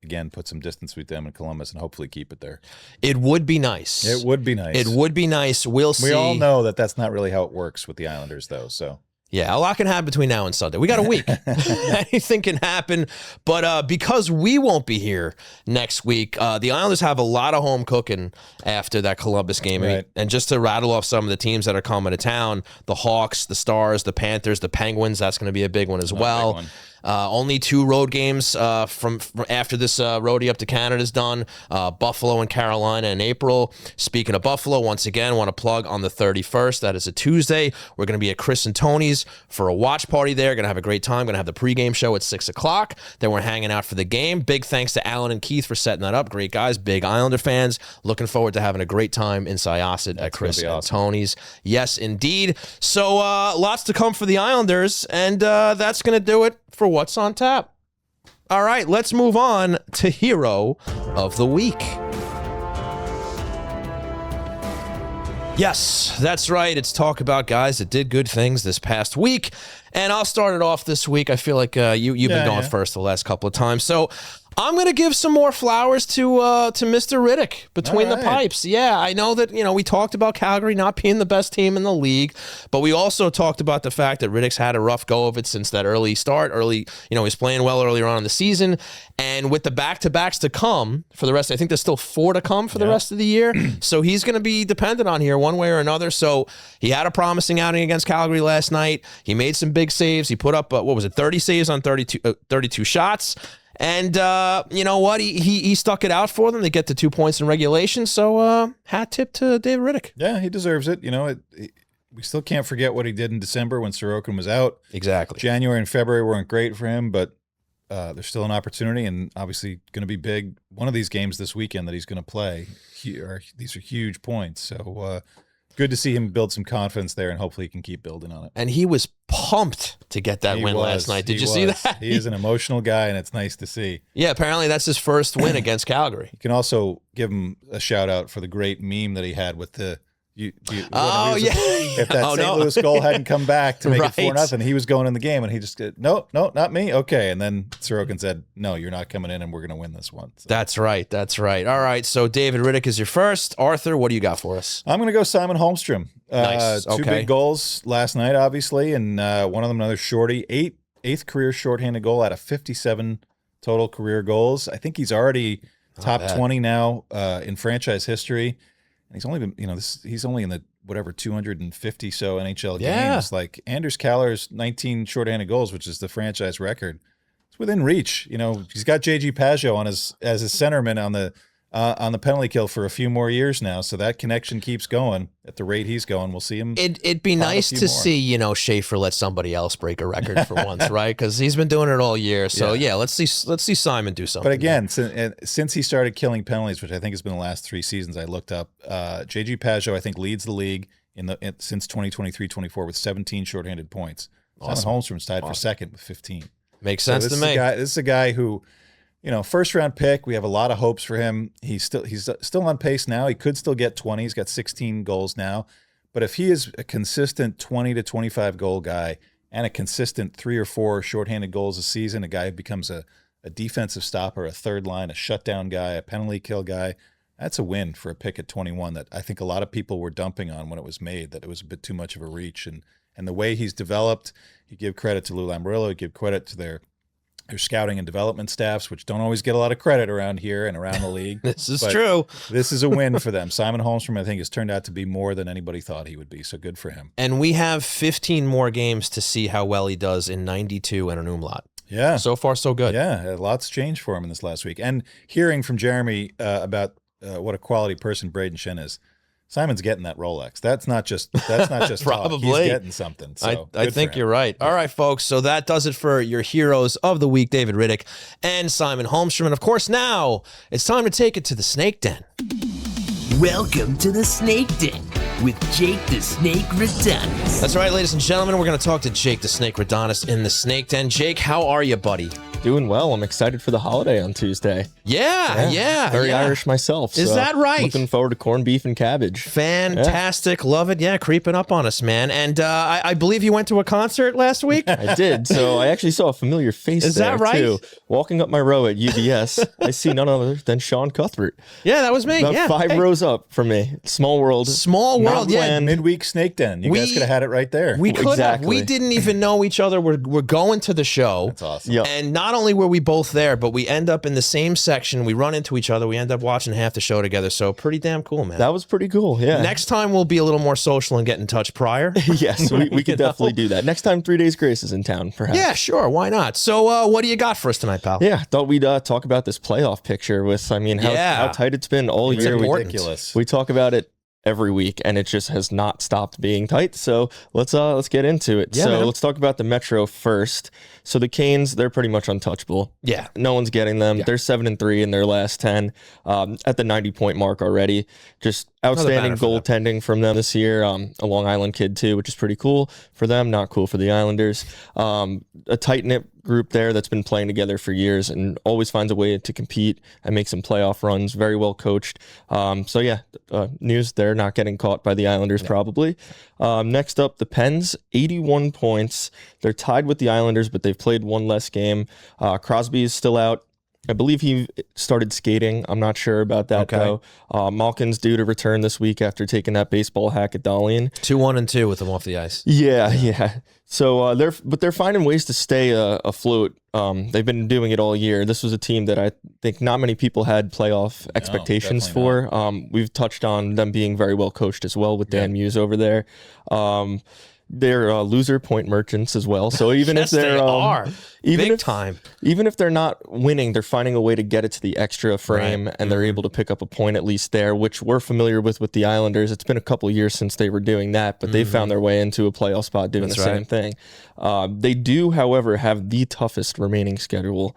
again, put some distance with them in Columbus and hopefully keep it there. It would be nice. It would be nice. It would be nice. We'll see. We all know that that's not really how it works with the Islanders, though. So yeah, a lot can happen between now and Sunday. We got a week. Anything can happen. But because we won't be here next week, the Islanders have a lot of home cooking after that Columbus game. Right. And just to rattle off some of the teams that are coming to town, the Hawks, the Stars, the Panthers, the Penguins, that's going to be a big one as well. Only 2 road games from after this roadie up to Canada is done. Buffalo and Carolina in April. Speaking of Buffalo, once again, want to plug on the 31st. That is a Tuesday. We're going to be at Chris and Tony's for a watch party there. Going to have a great time. Going to have the pregame show at 6 o'clock. Then we're hanging out for the game. Big thanks to Alan and Keith for setting that up. Great guys. Big Islander fans. Looking forward to having a great time in Syosset at Chris and Tony's. Yes, indeed. So lots to come for the Islanders, and that's going to do it for What's on Tap. All right, let's move on to Hero of the Week. Yes, that's right. It's talk about guys that did good things this past week. And I'll start it off this week. I feel like you've been going first the last couple of times. So I'm going to give some more flowers to Mr. Riddick between the pipes. Yeah, I know that, we talked about Calgary not being the best team in the league, but we also talked about the fact that Riddick's had a rough go of it since that early start. He's playing well earlier on in the season. And with the back-to-backs to come for the rest, I think there's still 4 to come for the rest of the year. So he's going to be dependent on here one way or another. So he had a promising outing against Calgary last night. He made some big saves. He put up, 30 saves on 32 shots. And you know what? He stuck it out for them. They get to 2 points in regulation. So hat tip to David Riddick. Yeah, he deserves it. We still can't forget what he did in December when Sorokin was out. Exactly. January and February weren't great for him, but there's still an opportunity, and obviously going to be big. One of these games this weekend that he's going to play, these are huge points. So good to see him build some confidence there, and hopefully he can keep building on it. And he was pumped to get that win last night. Did you see that? He is an emotional guy, and it's nice to see. Yeah, apparently that's his first win against Calgary. You can also give him a shout out for the great meme that he had with the. If that St. Louis goal hadn't come back to make it 4-0, he was going in the game, and he just said, no, not me. Okay, and then Sorokin said, no, you're not coming in, and we're going to win this one. So. That's right. All right, so David Riddick is your first. Arthur, what do you got for us? I'm going to go Simon Holmstrom. Nice. Two big goals last night, obviously, and one of them another shorty. Eighth career shorthanded goal out of 57 total career goals. I think he's already top 20 now in franchise history. And he's only been, he's only in the 250 so NHL games. Like Anders Kaller's 19 shorthanded goals, which is the franchise record. It's within reach. He's got JG Pageau as his centerman on the penalty kill for a few more years now. So that connection keeps going at the rate he's going. We'll see him. It'd be nice to see, Schaefer let somebody else break a record for once, right? Because he's been doing it all year. So let's see Simon do something. But again, since he started killing penalties, which I think has been the last 3 seasons, I looked up, JG Pageau, I think, leads the league since 2023-24 with 17 shorthanded points. Awesome. Simon Holmstrom's tied for second with 15. Makes sense to me. This is a guy who, first round pick. We have a lot of hopes for him. He's still on pace now. He could still get 20. He's got 16 goals now. But if he is a consistent 20 to 25 goal guy and a consistent 3 or 4 shorthanded goals a season, a guy who becomes a defensive stopper, a third line, a shutdown guy, a penalty kill guy, that's a win for a pick at 21 that I think a lot of people were dumping on when it was made, that it was a bit too much of a reach. And the way he's developed, you give credit to Lou Lamoriello, you give credit to their scouting and development staffs, which don't always get a lot of credit around here and around the league. This is true. This is a win for them. Simon Holmstrom, I think, has turned out to be more than anybody thought he would be, so good for him. And we have 15 more games to see how well he does in 92 and an umlaut. Yeah. So far, so good. Yeah, lots changed for him in this last week. And hearing from Jeremy about what a quality person Brayden Schenn is, Simon's getting that Rolex. That's not just probably talk. He's getting something. So I think you're right. All right, folks. So that does it for your heroes of the week, David Riddick and Simon Holmstrom. And of course, now it's time to take it to the Snake Den. Welcome to the Snake Den with Jake the Snake Radonis. That's right, ladies and gentlemen. We're going to talk to Jake the Snake Radonis in the Snake Den. Jake, how are you, buddy? Doing well. I'm excited for the holiday on Tuesday. Yeah. Very Irish myself. Is that right? Looking forward to corned beef and cabbage. Fantastic. Love it. Yeah, creeping up on us, man. And I believe you went to a concert last week? I did. So I actually saw a familiar face Is there, that right? too. Walking up my row at UBS, I see none other than Sean Cuthbert. Yeah, that was me. About 5 rows up from me. Small world. Yeah. Midweek Snake Den. You guys could have had it right there. We could have. We didn't even know each other. We're going to the show. That's awesome. Yep. And not only were we both there, but we end up in the same section. We run into each other. We end up watching half the show together. So pretty damn cool, man. That was pretty cool, yeah. Next time we'll be a little more social and get in touch prior. Yes, we could definitely do that. Next time 3 Days Grace is in town, perhaps. Yeah, sure. Why not? So what do you got for us tonight, pal? Yeah, thought we'd talk about this playoff picture with, how tight it's been all year. Ridiculous. We talk about it every week, and it just has not stopped being tight. So let's get into it. Yeah, man. Let's talk about the Metro first. So the Canes, they're pretty much untouchable. Yeah. No one's getting them. Yeah. They're 7-3 in their last 10, at the 90-point mark already. Just outstanding goaltending from them this year. A Long Island kid too, which is pretty cool for them, not cool for the Islanders. A tight-knit group there that's been playing together for years and always finds a way to compete and make some playoff runs. Very well coached. News they're not getting caught by the Islanders probably. Next up, the Pens, 81 points. They're tied with the Islanders, but they've played one less game. Crosby is still out. I believe he started skating. I'm not sure about that, though. Malkin's due to return this week after taking that baseball hack at Dahlian. 2-1-2 with him off the ice. Yeah. So they're finding ways to stay afloat. They've been doing it all year. This was a team that I think not many people had playoff expectations for. We've touched on them being very well coached as well with Dan Muse over there. They're loser point merchants as well. So even yes, if they're big time, even if they're not winning, they're finding a way to get it to the extra frame, and they're able to pick up a point at least there, which we're familiar with the Islanders. It's been a couple of years since they were doing that, but they found their way into a playoff spot doing the same thing. They do, however, have the toughest remaining schedule,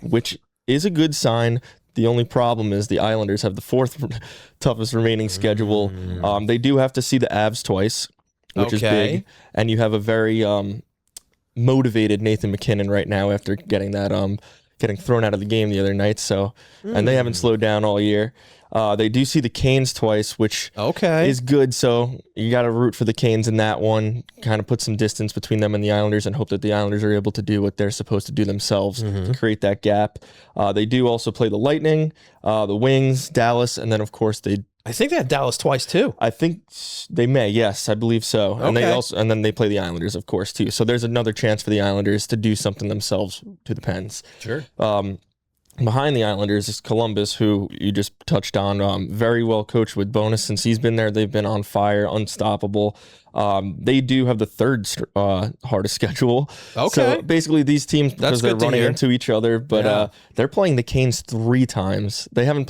which is a good sign. The only problem is the Islanders have the fourth toughest remaining schedule. They do have to see the Avs twice, which is big, and you have a very motivated Nathan McKinnon right now after getting that getting thrown out of the game the other night. So, and they haven't slowed down all year. They do see the Canes twice, which is good. So you got to root for the Canes in that one. Kind of put some distance between them and the Islanders, and hope that the Islanders are able to do what they're supposed to do themselves to create that gap. They do also play the Lightning, the Wings, Dallas, and then of course I think they had Dallas twice too. I think they may. Yes, I believe so. And then they play the Islanders, of course, too. So there's another chance for the Islanders to do something themselves to the Pens. Sure. Behind the Islanders is Columbus, who you just touched on. Very well coached with Bonus. Since he's been there, they've been on fire, unstoppable. They do have the third hardest schedule. So basically these teams, because they're running into each other, but they're playing the Canes 3 times. They haven't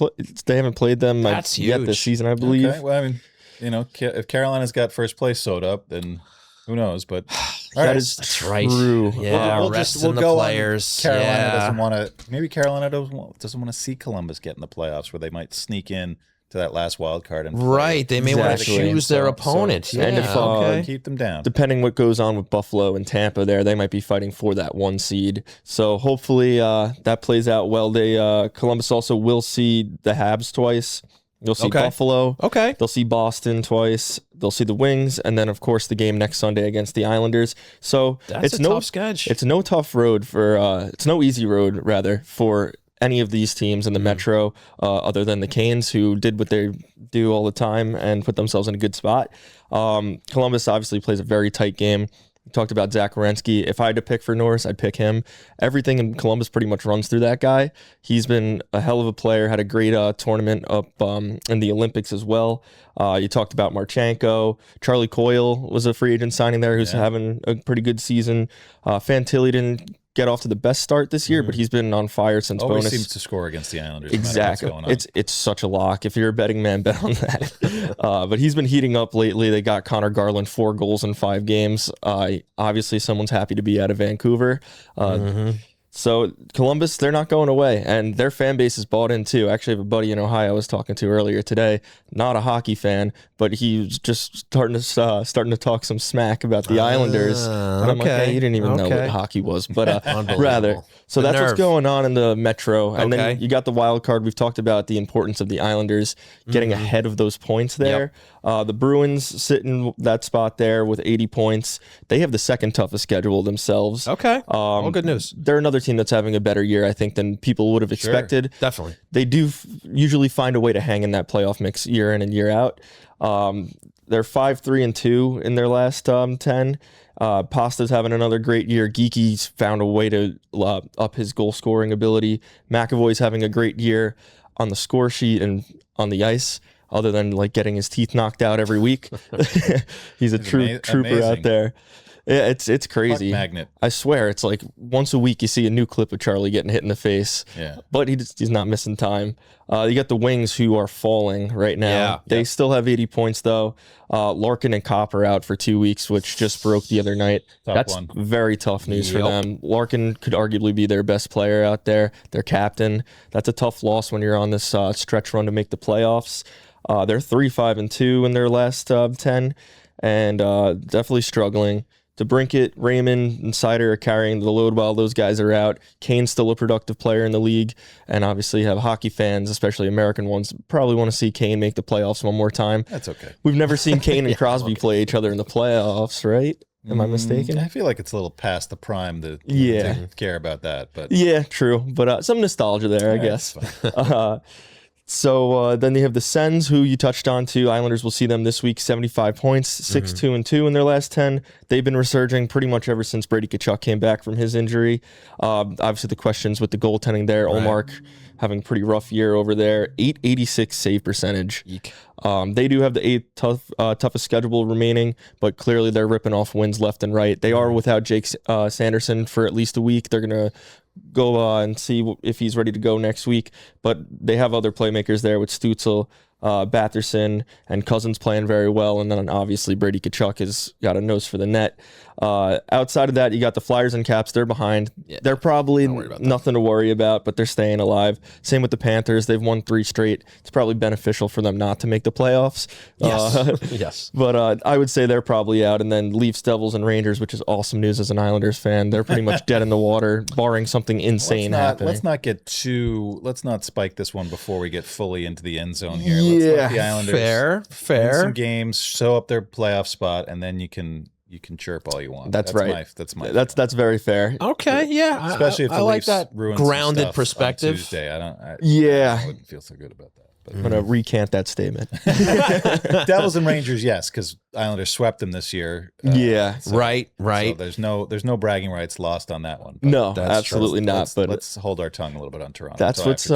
played them yet this season, I believe. Okay. Well, I mean, if Carolina's got first place sewed up, then who knows? But that's right. True. Yeah, we'll go players. Carolina doesn't want to. Maybe Carolina doesn't want to see Columbus get in the playoffs, where they might sneak in to that last wild card. And they may want to choose their opponent. Keep them down. Depending what goes on with Buffalo and Tampa there, they might be fighting for that 1 seed. So hopefully that plays out well. Columbus also will see the Habs twice. You'll see Buffalo. They'll see Boston twice. They'll see the Wings, and then of course the game next Sunday against the Islanders. So it's a tough sketch. It's no tough road it's no easy road rather for any of these teams in the Metro, other than the Canes, who did what they do all the time and put themselves in a good spot. Columbus obviously plays a very tight game. We talked about Zach Werenski. If I had to pick for Norris, I'd pick him. Everything in Columbus pretty much runs through that guy. He's been a hell of a player, had a great tournament up in the Olympics as well. You talked about Marchenko. Charlie Coyle was a free agent signing there who's having a pretty good season. Fantilli didn't get off to the best start this year, but he's been on fire since Always Bonus seems to score against the Islanders. Exactly. No matter what's going on. It's such a lock. If you're a betting man, bet on that. But he's been heating up lately. They got Connor Garland 4 goals in 5 games. Obviously, someone's happy to be out of Vancouver. So Columbus, they're not going away, and their fan base is bought in too. Actually, I have a buddy in Ohio I was talking to earlier today, not a hockey fan, but he's just starting to talk some smack about the Islanders. And I'm like, hey, you didn't even know what hockey was, but rather. So that's what's going on in the Metro. And then you got the wild card. We've talked about the importance of the Islanders getting ahead of those points there. The Bruins sit in that spot there with 80 points. They have the second toughest schedule themselves. All good news. They're another team that's having a better year, I think, than people would have expected. Definitely. They do usually find a way to hang in that playoff mix year in and year out. They're 5-3-2 in their last 10. Pasta's having another great year. Geeky's found a way to up his goal scoring ability. McAvoy's having a great year on the score sheet and on the ice, other than like getting his teeth knocked out every week. He's a trooper out there. Yeah, it's crazy. Puck magnet. I swear, it's like once a week you see a new clip of Charlie getting hit in the face. But he's not missing time. You got the Wings, who are falling right now. They still have 80 points though. Larkin and Copper out for 2 weeks, which just broke the other night. That's very tough news for them. Larkin could arguably be their best player out there, their captain. That's a tough loss when you're on this stretch run to make the playoffs. They're 3-5-2 in their last 10, and definitely struggling. DeBrincat, Raymond, and Sider are carrying the load while those guys are out. Kane's still a productive player in the league, and obviously have hockey fans, especially American ones, probably want to see Kane make the playoffs one more time. That's okay. We've never seen Kane and Crosby play each other in the playoffs, right? Am I mistaken? I feel like it's a little past the prime to care about that. But yeah, true. But some nostalgia there, I guess. So then you have the Sens, who you touched on too. Islanders will see them this week, 75 points, 6-2-2 in their last 10. They've been resurging pretty much ever since Brady Tkachuk came back from his injury. Obviously, the questions with the goaltending there. Right. Olmark having a pretty rough year over there. 886 save percentage. They do have the eighth toughest schedule remaining, but clearly they're ripping off wins left and right. They are without Jake Sanderson for at least a week. They're going to go and see if he's ready to go next week, but they have other playmakers there with Stützle, Batherson, and Cousins playing very well, and then obviously Brady Tkachuk has got a nose for the net. Outside of that, you got the Flyers and Caps. They're behind. They're probably nothing to worry about, but they're staying alive. Same with the Panthers. They've won 3 straight. It's probably beneficial for them not to make the playoffs. Yes. But I would say they're probably out. And then Leafs, Devils, and Rangers, which is awesome news as an Islanders fan. They're pretty much dead in the water, barring something insane happening. Let's not spike this one before we get fully into the end zone here. Yeah, let's let the Islanders fair. win some games, show up their playoff spot, and then you can chirp all you want. That's right. That's very fair. Okay, yeah. Especially if the like Leafs that ruin some grounded stuff perspective. on Tuesday. I wouldn't feel so good about that. But I'm gonna recant that statement. Devils and Rangers, yes, because Islanders swept them this year. Right. So there's no bragging rights lost on that one. But No, absolutely not. But let's hold our tongue a little bit on Toronto. That's what's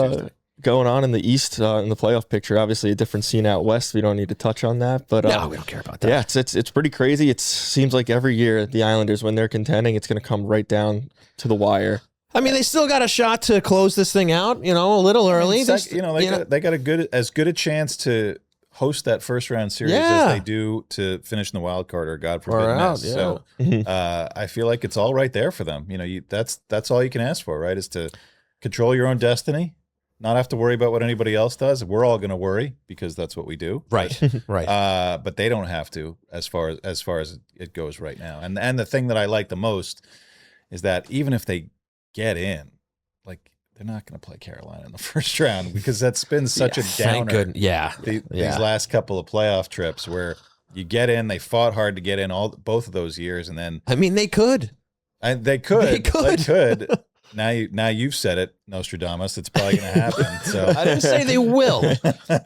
going on in the East in the playoff picture. Obviously, a different scene out west. We don't need to touch on that. But no, we don't care about that. Yeah, it's pretty crazy. It seems like every year the Islanders, when they're contending, it's going to come right down to the wire. I mean, they still got a shot to close this thing out, a little early. They got as good a chance to host that first round series as they do to finish in the wild card or God forbid miss. So I feel like it's all right there for them. That's all you can ask for, right? Is to control your own destiny, not have to worry about what anybody else does. We're all going to worry because that's what we do. Right. Right. But they don't have to as far as it goes right now. And the thing that I like the most is that even if they get in, like, they're not going to play Carolina in the first round because that's been such a downer. These last couple of playoff trips where you get in, they fought hard to get in both of those years, and then they could. They could. Now you've said it, Nostradamus. It's probably going to happen. So I didn't say they will.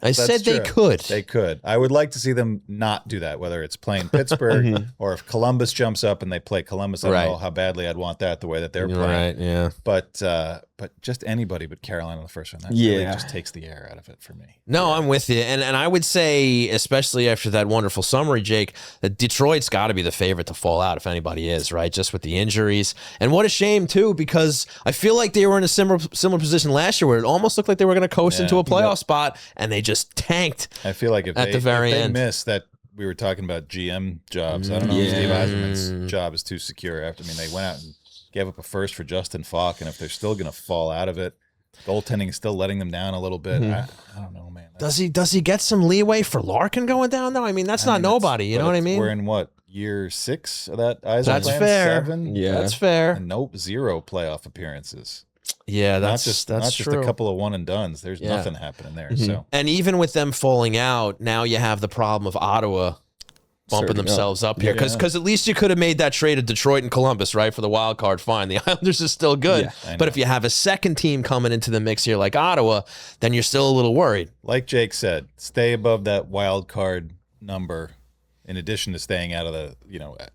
I said they could. They could. I would like to see them not do that, whether it's playing Pittsburgh or if Columbus jumps up and they play Columbus. I don't know how badly I'd want that the way that they're playing. Right, yeah. But just anybody but Carolina in the first round. That really just takes the air out of it for me. No, I'm with you. And I would say, especially after that wonderful summary, Jake, that Detroit's got to be the favorite to fall out if anybody is, right? Just with the injuries. And what a shame, too, because I feel like they were in a similar position last year where it almost looked like they were going to coast into a playoff spot, and they just tanked. I feel like if they miss that, we were talking about GM jobs. I don't know if Steve Yzerman's job is too secure. They went out and gave up a first for Justin Falk, and if they're still going to fall out of it, goaltending is still letting them down a little bit. I don't know, man. Does he get some leeway for Larkin going down, though? I mean, that's not nobody. You know what I mean? We're in what, year 6 of that Yzer That's plan? fair. 7? Yeah, that's fair. And 0 playoff appearances. Yeah, that's just true. a couple of one and dones. There's nothing happening there. So, and even with them falling out, now you have the problem of Ottawa bumping themselves up here, because at least you could have made that trade of Detroit and Columbus, right, for the wild card. Fine, the Islanders is still good, but if you have a second team coming into the mix here like Ottawa, then you're still a little worried. Like Jake said, stay above that wild card number. In addition to staying out of the,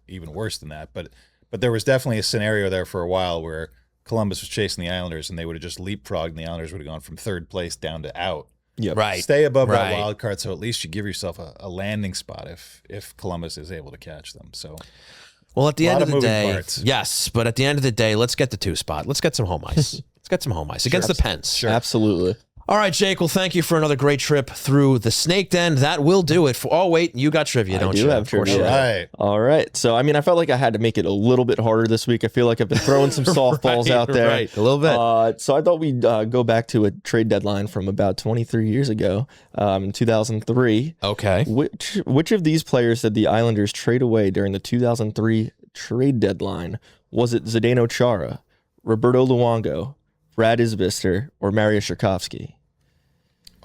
even worse than that, but there was definitely a scenario there for a while where Columbus was chasing the Islanders, and they would have just leapfrogged, and the Islanders would have gone from third place down to out. Yep. Right. Stay above that wild card, so at least you give yourself a landing spot if Columbus is able to catch them. So, well, at the end of the day, parts. yes, but at the end of the day, let's get the 2 spot. Let's get some home ice. Let's get some home ice against the Pens. Sure. Absolutely. All right, Jake. Well, thank you for another great trip through the Snake Den. That will do it. Oh, wait, you got trivia, don't you? I do have trivia. Right. All right. So, I felt like I had to make it a little bit harder this week. I feel like I've been throwing some softballs out there. Right, a little bit. So I thought we'd go back to a trade deadline from about 23 years ago, in 2003. Okay. Which of these players did the Islanders trade away during the 2003 trade deadline? Was it Zdeno Chara, Roberto Luongo, Brad Isbister, or Mario Sherkovsky?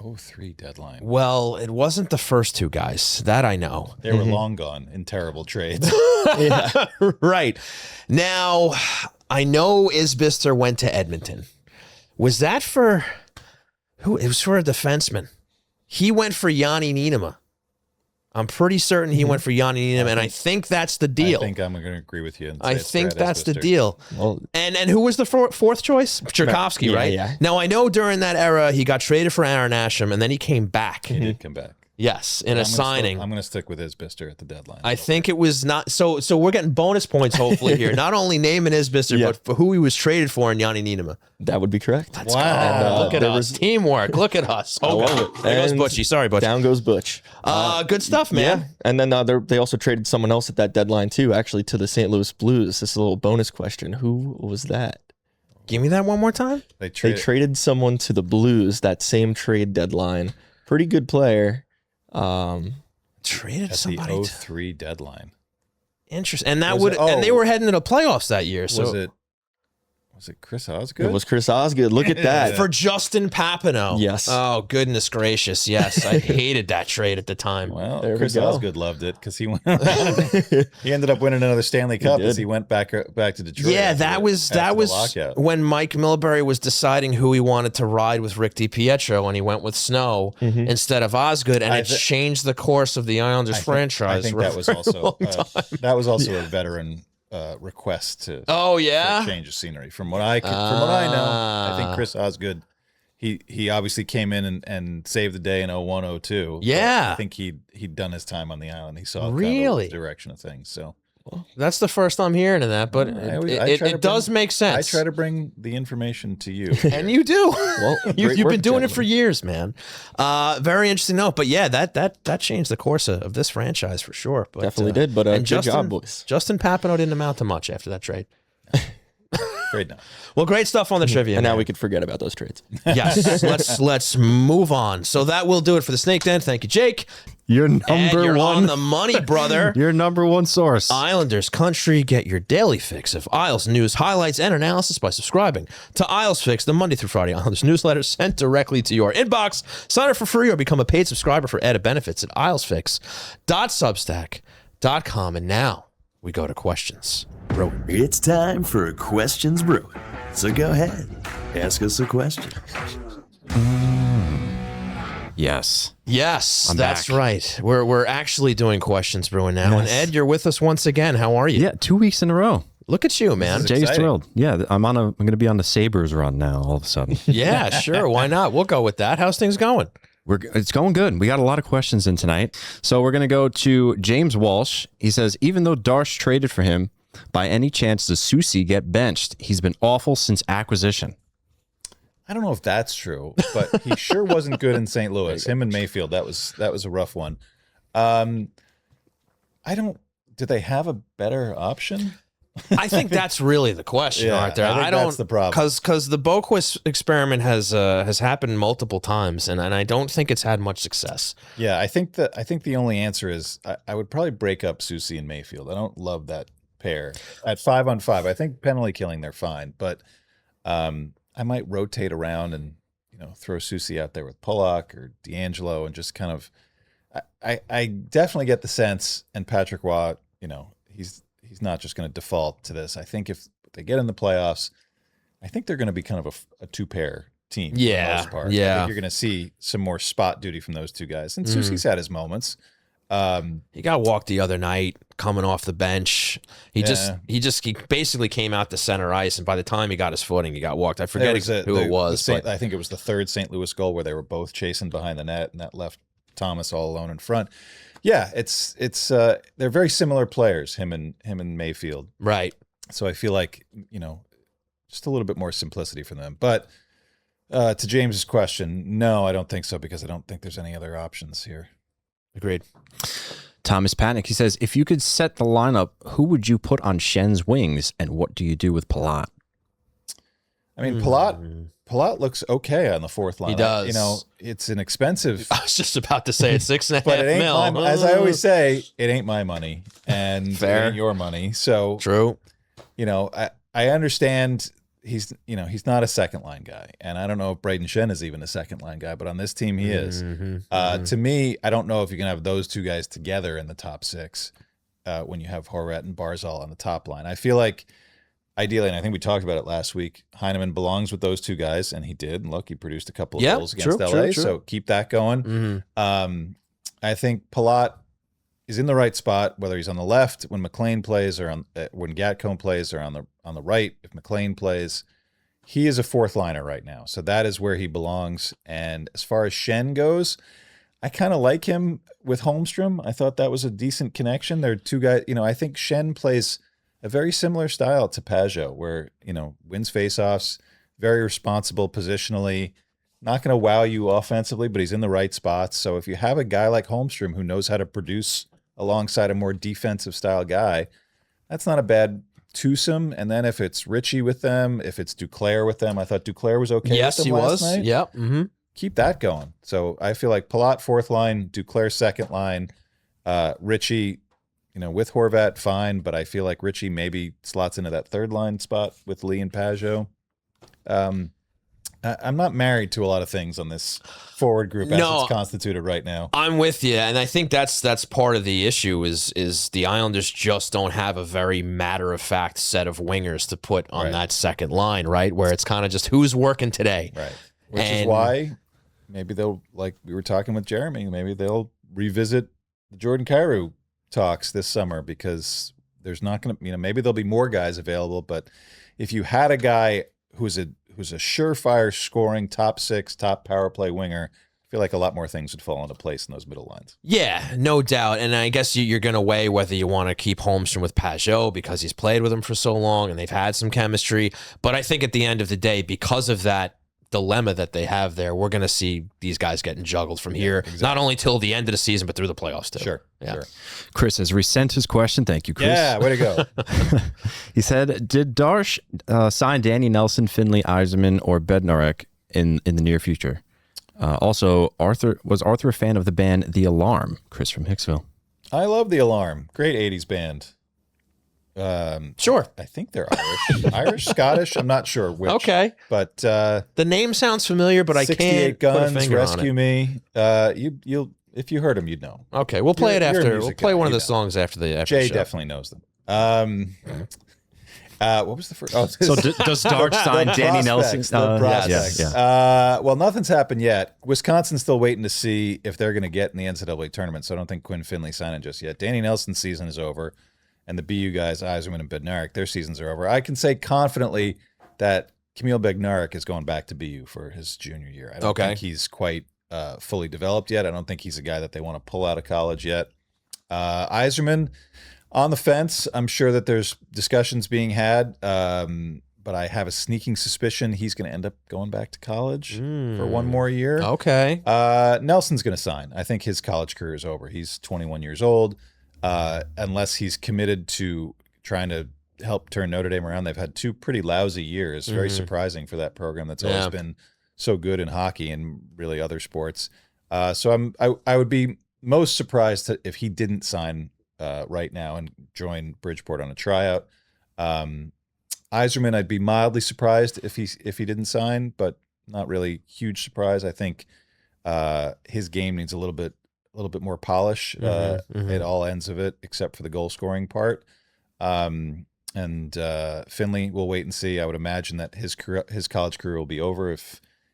03 deadline. Well, it wasn't the first two guys. That I know. They were long gone in terrible trades. Yeah, right. Now, I know Isbister went to Edmonton. Was that for who? It was for a defenseman. He went for Yanni Niinema. I'm pretty certain he went for Yanni Niinema, and I think that's the deal. I think I'm going to agree with you. I think that's the Isbister. deal. Well, And who was the fourth choice? Tchaikovsky, Yeah, right? yeah. Now, I know during that era, he got traded for Aaron Asham, and then he came back. He did come back. Yes, in a signing. I'm going to stick with Isbister at the deadline. I think it was not so we're getting bonus points hopefully here. Not only naming Isbister, but for who he was traded for in Yanni Niinema. that would be correct. Wow. Look at there us. Teamwork. Look at us. Oh, love God. it. There goes And Butchie. Sorry, Butch. Down goes Butch. Good stuff, man. Yeah, and then they also traded someone else at that deadline too, actually to the St. Louis Blues. This is a little bonus question. Who was that? Give me that one more time. They They traded someone to the Blues that same trade deadline. Pretty good player. Traded at somebody. the 03 deadline. Interesting. And that Was would it- and they were heading to the playoffs that year. So Was it Chris Osgood? It was Chris Osgood. Look at that. for Justin Papineau. Yes. Oh, goodness gracious. Yes. I hated that trade at the time. Well, There we Chris go. Osgood loved it because he went around. He ended up winning another Stanley Cup as did. he went back to Detroit. Yeah, after that the- was after the lockout. when Mike Milbury was deciding who he wanted to ride with Rick DiPietro, and he went with Snow instead of Osgood, and it changed the course of the Islanders franchise. I think for that was a also long time. that was also a veteran request to Oh for yeah, a change of scenery. From what I know, I think Chris Osgood. He obviously came in and saved the day in 01, 02. but Yeah. I think he'd done his time on the island. He saw Really? kind of the direction of things. So that's the first I'm hearing of that, but it does make I sense. try to bring the information to you. And you do. Well, you've great been work, doing it for gentlemen. years, man. Very interesting note. But yeah, that changed the course of this franchise for sure. But, Definitely did, but and good job, boys. Justin Papineau didn't amount to much after that trade. Great now. Well, great stuff on the trivia. And now man. we could forget about those trades. Yes, let's move on. So that will do it for the Snake Den. Thank you, Jake. Your And number you're one, on the money, brother. your number one source. Islanders Country. Get your daily fix of Isles news, highlights, and analysis by subscribing to Isles Fix, the Monday through Friday Islanders newsletter sent directly to your inbox. Sign up for free or become a paid subscriber for added benefits at ilesfix.substack.com. And now we go to questions. Bro, It's time for Questions Brewing. So go ahead, ask us a question. Yes. yes, I'm that's back. right. We're actually doing questions brewing now. And Yes. Ed, you're with us once again. How are you? Yeah, 2 weeks in a row. Look at you, man. This is Jay's exciting. thrilled. Yeah, I'm going to be on the Sabres run now all of a sudden. Yeah, sure. Why not? We'll go with that. How's things going? It's going good. We got a lot of questions in tonight. So we're going to go to James Walsh. He says, even though Darsh traded for him, by any chance does Soucy get benched? He's been awful since acquisition. I don't know if that's true, but he sure wasn't good in St. Louis. Him and Mayfield, that was a rough one. Did they have a better option? I think that's really the question Yeah, right there. I think that's the problem. because the Boquist experiment has happened multiple times, and I don't think it's had much success. Yeah, I think the only answer is I would probably break up Soucy and Mayfield. I don't love that pair at 5-on-5. I think penalty killing they're fine, but I might rotate around and throw Soucy out there with Pollock or D'Angelo and just kind of. I definitely get the sense, and Patrick Waugh, he's not just going to default to this. I think if they get in the playoffs, I think they're going to be kind of a two-pair team for the most part. I Yeah. think you're going to see some more spot duty from those two guys. And Soucy's had his moments. He got walked the other night coming off the bench. He basically came out to center ice, and by the time he got his footing, he got walked. I forget who it was. But I think it was the third St. Louis goal where they were both chasing behind the net, and that left Thomas all alone in front. Yeah, it's they're very similar players, him and Mayfield. right. So I feel like just a little bit more simplicity for them. But to James's question, no, I don't think so, because I don't think there's any other options here. Agreed. Thomas Panic, he says, if you could set the lineup, who would you put on Schenn's wings, and what do you do with Palat? I mean, Palat looks okay on the fourth line. He does. You know, it's an expensive. I was just about to say it's 6.5 but it ain't mil. as I always say, it ain't my money, and Fair. it ain't your money. So True. you know, I understand he's not a second line guy, and I don't know if Brayden Schenn is even a second line guy, but on this team he is. To me, I don't know if you can have those two guys together in the top six when you have Horvat and Barzal on the top line. I feel like ideally, and I think we talked about it last week, Heineman belongs with those two guys, and he did. And look, he produced a couple of goals against LA, so keep that going. I think Palat is in the right spot, whether he's on the left when McLean plays or when Gatcombe plays, or on the right if McLean plays. He is a fourth liner right now, so that is where he belongs. And as far as Schenn goes, I kind of like him with Holmstrom. I thought that was a decent connection. They're two guys, I think Schenn plays a very similar style to Pajot, where, wins faceoffs, very responsible positionally, not going to wow you offensively, but he's in the right spots. So if you have a guy like Holmstrom who knows how to produce alongside a more defensive style guy, that's not a bad twosome. And then if it's Ritchie with them, if it's Duclair with them, I thought Duclair was okay with them last night. Yep. Keep that going. So I feel like Palat fourth line, Duclair second line, Ritchie, with Horvat, fine, but I feel like Ritchie maybe slots into that third line spot with Lee and Pajot. I'm not married to a lot of things on this forward group as it's constituted right now. I'm with you, and I think that's part of the issue is the Islanders just don't have a very matter-of-fact set of wingers to put on that second line, right? Where it's kind of just who's working today. Right. Which is why maybe they'll, like we were talking with Jeremy, maybe they'll revisit the Jordan Kyrou talks this summer, because there's not going to, maybe there'll be more guys available, but if you had a guy who's a surefire scoring top six, top power play winger, I feel like a lot more things would fall into place in those middle lines. Yeah, no doubt. And I guess you're going to weigh whether you want to keep Holmstrom with Pajot because he's played with him for so long and they've had some chemistry. But I think at the end of the day, because of that dilemma that they have there, we're going to see these guys getting juggled from here, not only till the end of the season, but through the playoffs too. Sure. Chris has resent his question. Thank you, Chris. Yeah, way to go. He said, did Darsh sign Danny Nelson, Finley, Yzerman, or Bednarek in the near future? Also, was Arthur a fan of the band The Alarm? Chris from Hicksville. I love The Alarm. Great 80s band. Sure. I think they're Irish, Scottish. I'm not sure which. Okay. But the name sounds familiar, but I can't Guns, put a finger Rescue on it. Me. You'll if you heard them, you'd know. Okay, we'll play it You're a after. music We'll play guy, one of you the know. songs after the Jay the show. definitely knows them. What was the first? Oh, So does Darsh sign Danny Nelson? The prospects. Yeah. Well, nothing's happened yet. Wisconsin's still waiting to see if they're going to get in the NCAA tournament, so I don't think Quinn Finley signing just yet. Danny Nelson's season is over, and the BU guys, Yzerman and Bednarek, their seasons are over. I can say confidently that Kamil Bednarek is going back to BU for his junior year. I don't think he's quite fully developed yet. I don't think he's a guy that they want to pull out of college yet. Yzerman, on the fence. I'm sure that there's discussions being had, but I have a sneaking suspicion he's going to end up going back to college for one more year. Okay. Nelson's going to sign. I think his college career is over. He's 21 years old. Unless he's committed to trying to help turn Notre Dame around. They've had two pretty lousy years. Very surprising for that program that's always been so good in hockey and really other sports. So I would be most surprised if he didn't sign right now and join Bridgeport on a tryout. Yzerman, I'd be mildly surprised if he didn't sign, but not really huge surprise. I think his game needs a little bit more polish at all ends of it, except for the goal scoring part. And Finley, we'll wait and see. I would imagine that his college career will be over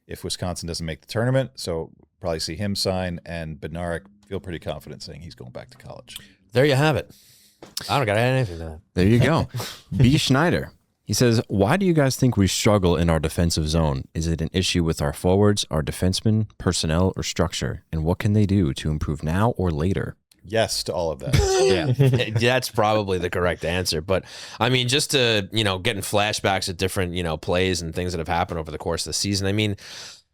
if Wisconsin doesn't make the tournament. So probably see him sign, and Bednarek, feel pretty confident saying he's going back to college. There you have it. I don't got to add anything to that. There you go. B. Schneider. He says, why do you guys think we struggle in our defensive zone? Is it an issue with our forwards, our defensemen, personnel, or structure? And what can they do to improve now or later? Yes to all of that. Yeah, that's probably the correct answer. But I mean, just to, getting flashbacks at different, plays and things that have happened over the course of the season. I mean,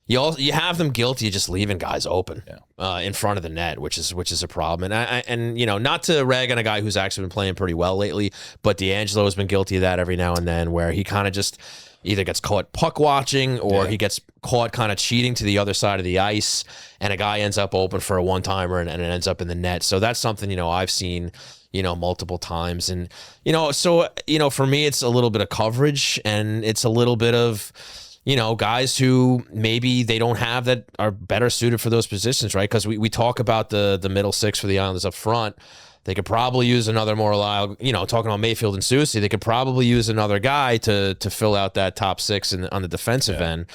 you have them guilty of just leaving guys open in front of the net, which is a problem. And not to rag on a guy who's actually been playing pretty well lately, but D'Angelo has been guilty of that every now and then, where he kind of just either gets caught puck watching or he gets caught kind of cheating to the other side of the ice, and a guy ends up open for a one-timer and it ends up in the net. So that's something, I've seen, multiple times. And, so, for me, it's a little bit of coverage, and it's a little bit of, guys who maybe they don't have that are better suited for those positions, right? Because we talk about the middle six for the Islanders up front. They could probably use another more reliable, talking about Mayfield and Soucy, they could probably use another guy to fill out that top six on the defensive end,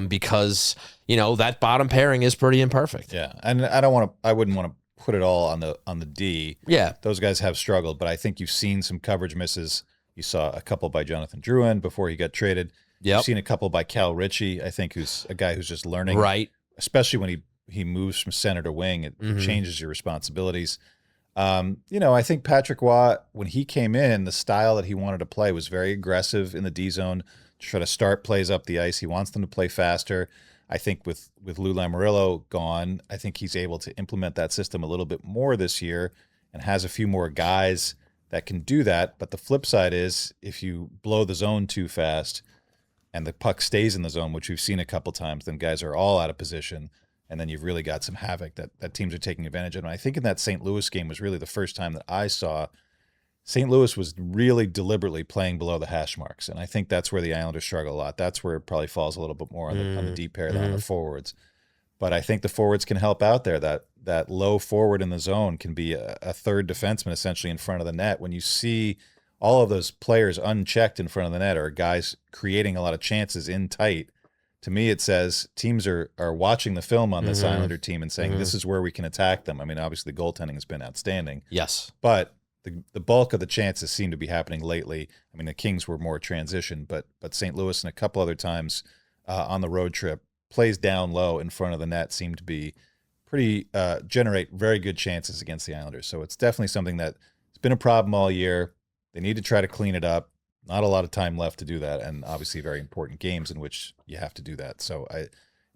because, that bottom pairing is pretty imperfect. Yeah, and I wouldn't want to put it all on the D. Yeah. Those guys have struggled, but I think you've seen some coverage misses. You saw a couple by Jonathan Drouin before he got traded. You've seen a couple by Cal Ritchie, I think, who's a guy who's just learning. Right. Especially when he moves from center to wing, it changes your responsibilities. I think Patrick Waugh, when he came in, the style that he wanted to play was very aggressive in the D zone, to try to start plays up the ice. He wants them to play faster. I think with Lou Lamoriello gone, I think he's able to implement that system a little bit more this year and has a few more guys that can do that. But the flip side is, if you blow the zone too fast and the puck stays in the zone, which we've seen a couple times, then guys are all out of position. And then you've really got some havoc that teams are taking advantage of. And I think in that St. Louis game was really the first time that I saw St. Louis was really deliberately playing below the hash marks. And I think that's where the Islanders struggle a lot. That's where it probably falls a little bit more on the deep pair than on the forwards. But I think the forwards can help out there. That low forward in the zone can be a third defenseman essentially in front of the net. When you see all of those players unchecked in front of the net, or guys creating a lot of chances in tight, to me, it says teams are watching the film on this Islander team and saying, this is where we can attack them. I mean, obviously, the goaltending has been outstanding. Yes. But the bulk of the chances seem to be happening lately. I mean, the Kings were more transition, but St. Louis and a couple other times on the road trip, plays down low in front of the net seem to be generate very good chances against the Islanders. So it's definitely something that's been a problem all year. They need to try to clean it up. Not a lot of time left to do that, and obviously very important games in which you have to do that. So it'd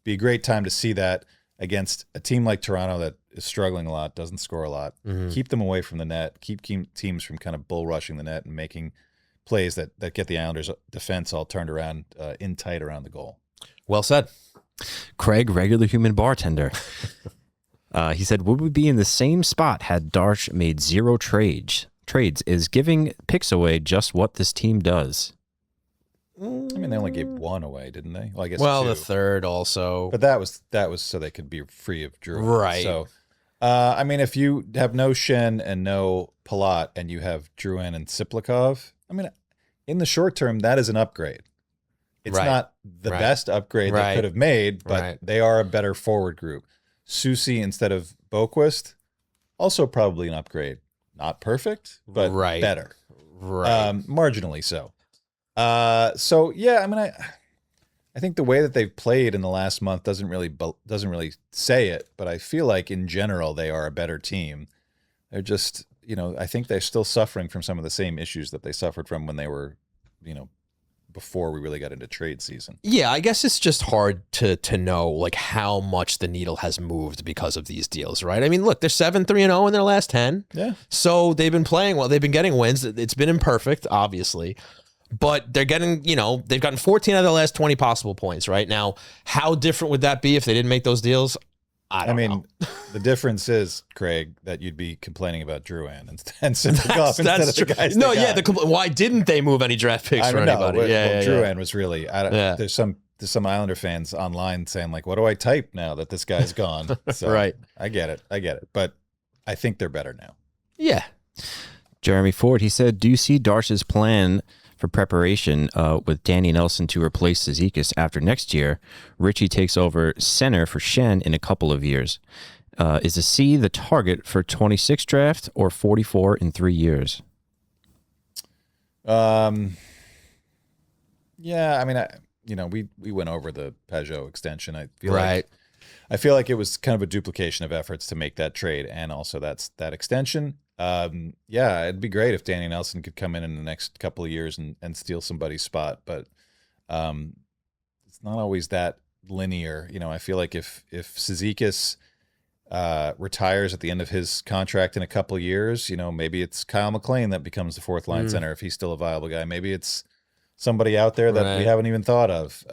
be a great time to see that against a team like Toronto that is struggling a lot, doesn't score a lot. Keep them away from the net. Keep teams from kind of bull rushing the net and making plays that get the Islanders' defense all turned around in tight around the goal. Well said. Craig, regular human bartender. He said, would we be in the same spot had Darsh made zero trades? Is giving picks away just what this team does? I mean, they only gave one away, didn't they? Well, I guess the third also. But that was so they could be free of Drew. Right. So, I mean, if you have no Schenn and no Palat and you have Drouin and Siplikov, I mean, in the short term, that is an upgrade. It's not the best upgrade they could have made, but they are a better forward group. Soucy instead of Boquist, also probably an upgrade. Not perfect, but better. Right. Marginally so. So yeah, I mean, I think the way that they've played in the last month doesn't really say it, but I feel like in general they are a better team. They're just, I think they're still suffering from some of the same issues that they suffered from when they were, before we really got into trade season. Yeah, I guess it's just hard to know like how much the needle has moved because of these deals, right? I mean, look, they're 7-3-0 in their last 10. Yeah. So they've been playing well. They've been getting wins. It's been imperfect, obviously. But they're getting, they've gotten 14 out of the last 20 possible points, right? Now, how different would that be if they didn't make those deals? I mean, the difference is, Craig, that you'd be complaining about Drouin and Siplikov instead of the guys. No, yeah. Why didn't they move any draft picks for anybody? Drouin was really. There's some Islander fans online saying like, "What do I type now that this guy's gone?" So, right. I get it, but I think they're better now. Yeah. Jeremy Ford, he said, "Do you see Darsh's plan for preparation with Danny Nelson to replace Zizekas after next year? Ritchie takes over center for Schenn in a couple of years. Is a C the target for 26 draft or 44 in 3 years?" Yeah, I mean, we went over the Peugeot extension. I feel like it was kind of a duplication of efforts to make that trade and also that extension. Yeah, it'd be great if Danny Nelson could come in the next couple of years and steal somebody's spot, but it's not always that linear. I feel like if Zizekas retires at the end of his contract in a couple of years, maybe it's Kyle McLean that becomes the fourth line center if he's still a viable guy. Maybe it's somebody out there that we haven't even thought of.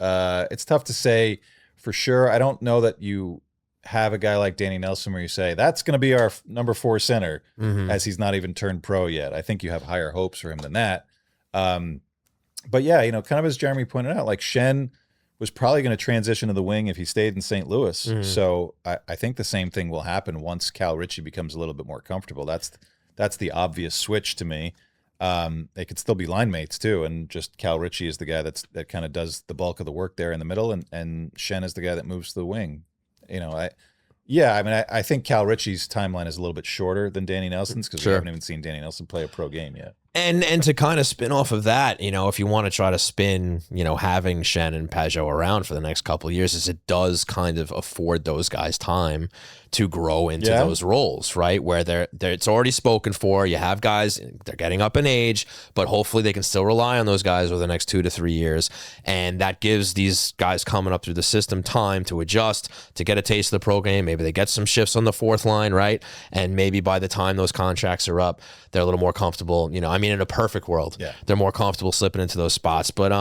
It's tough to say for sure. I don't know that you have a guy like Danny Nelson where you say that's going to be our number 4 center as he's not even turned pro yet. I think you have higher hopes for him than that. But yeah, kind of as Jeremy pointed out, like Schenn was probably going to transition to the wing if he stayed in St. Louis. So I think the same thing will happen once Cal Ritchie becomes a little bit more comfortable. That's the obvious switch to me. They could still be line mates too, and just Cal Ritchie is the guy that kind of does the bulk of the work there in the middle, and Schenn is the guy that moves to the wing. I think Cal Ritchie's timeline is a little bit shorter than Danny Nelson's because we haven't even seen Danny Nelson play a pro game yet. And to kind of spin off of that, if you want to try to spin, having Schenn and Pageau around for the next couple of years, is it does kind of afford those guys time to grow into those roles, right? Where they're it's already spoken for. You have guys, they're getting up in age, but hopefully they can still rely on those guys over the next 2 to 3 years. And that gives these guys coming up through the system time to adjust, to get a taste of the pro game. Maybe they get some shifts on the 4th line, right? And maybe by the time those contracts are up, they're a little more comfortable. In a perfect world, they're more comfortable slipping into those spots. But,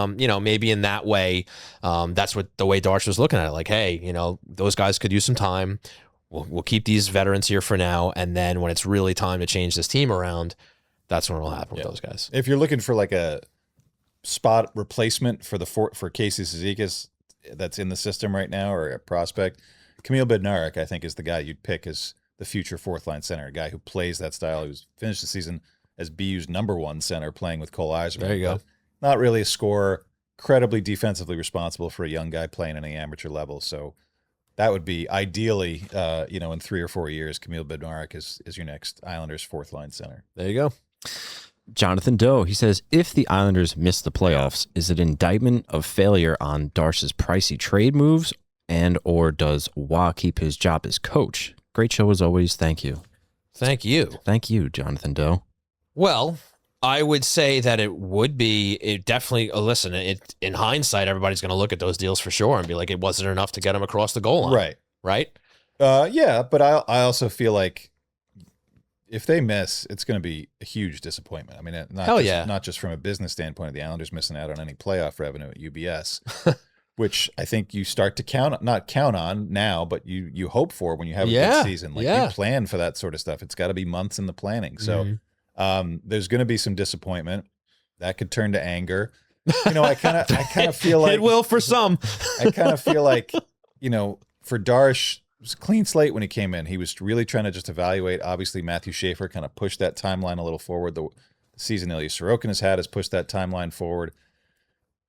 maybe in that way, that's what the way Darsh was looking at it. Like, hey, those guys could use some time. We'll keep these veterans here for now, and then when it's really time to change this team around, that's when it'll happen with those guys. If you're looking for like a spot replacement for Casey Cizikas that's in the system right now, or a prospect, Kamil Bednarik, I think, is the guy you'd pick as the future 4th line center, a guy who plays that style, who's finished the season as BU's number 1 center, playing with Cole Eiserman. There you go. Not really a scorer, incredibly defensively responsible for a young guy playing at an amateur level. So that would be ideally, in 3 or 4 years, Kamil Bednarik is your next Islanders 4th line center. There you go. Jonathan Doe, he says, if the Islanders miss the playoffs, is it indictment of failure on Darsh's pricey trade moves, or does Waugh keep his job as coach? Great show as always. Thank you. Thank you. Thank you, Jonathan Doe. Well, I would say that it would be, it definitely, listen, in hindsight, everybody's going to look at those deals for sure and be like, it wasn't enough to get them across the goal line. Right. Right? Yeah, but I also feel like if they miss, it's going to be a huge disappointment. I mean, not just from a business standpoint, the Islanders missing out on any playoff revenue at UBS, which I think you start to not count on now, but you hope for when you have a good season. Like you plan for that sort of stuff. It's got to be months in the planning. So there's going to be some disappointment that could turn to anger. I kind of feel like it will for some. I kind of feel like, for Darsh, it was a clean slate when he came in. He was really trying to just evaluate. Obviously, Matthew Schaefer kind of pushed that timeline a little forward. The season Ilya Sorokin has had has pushed that timeline forward.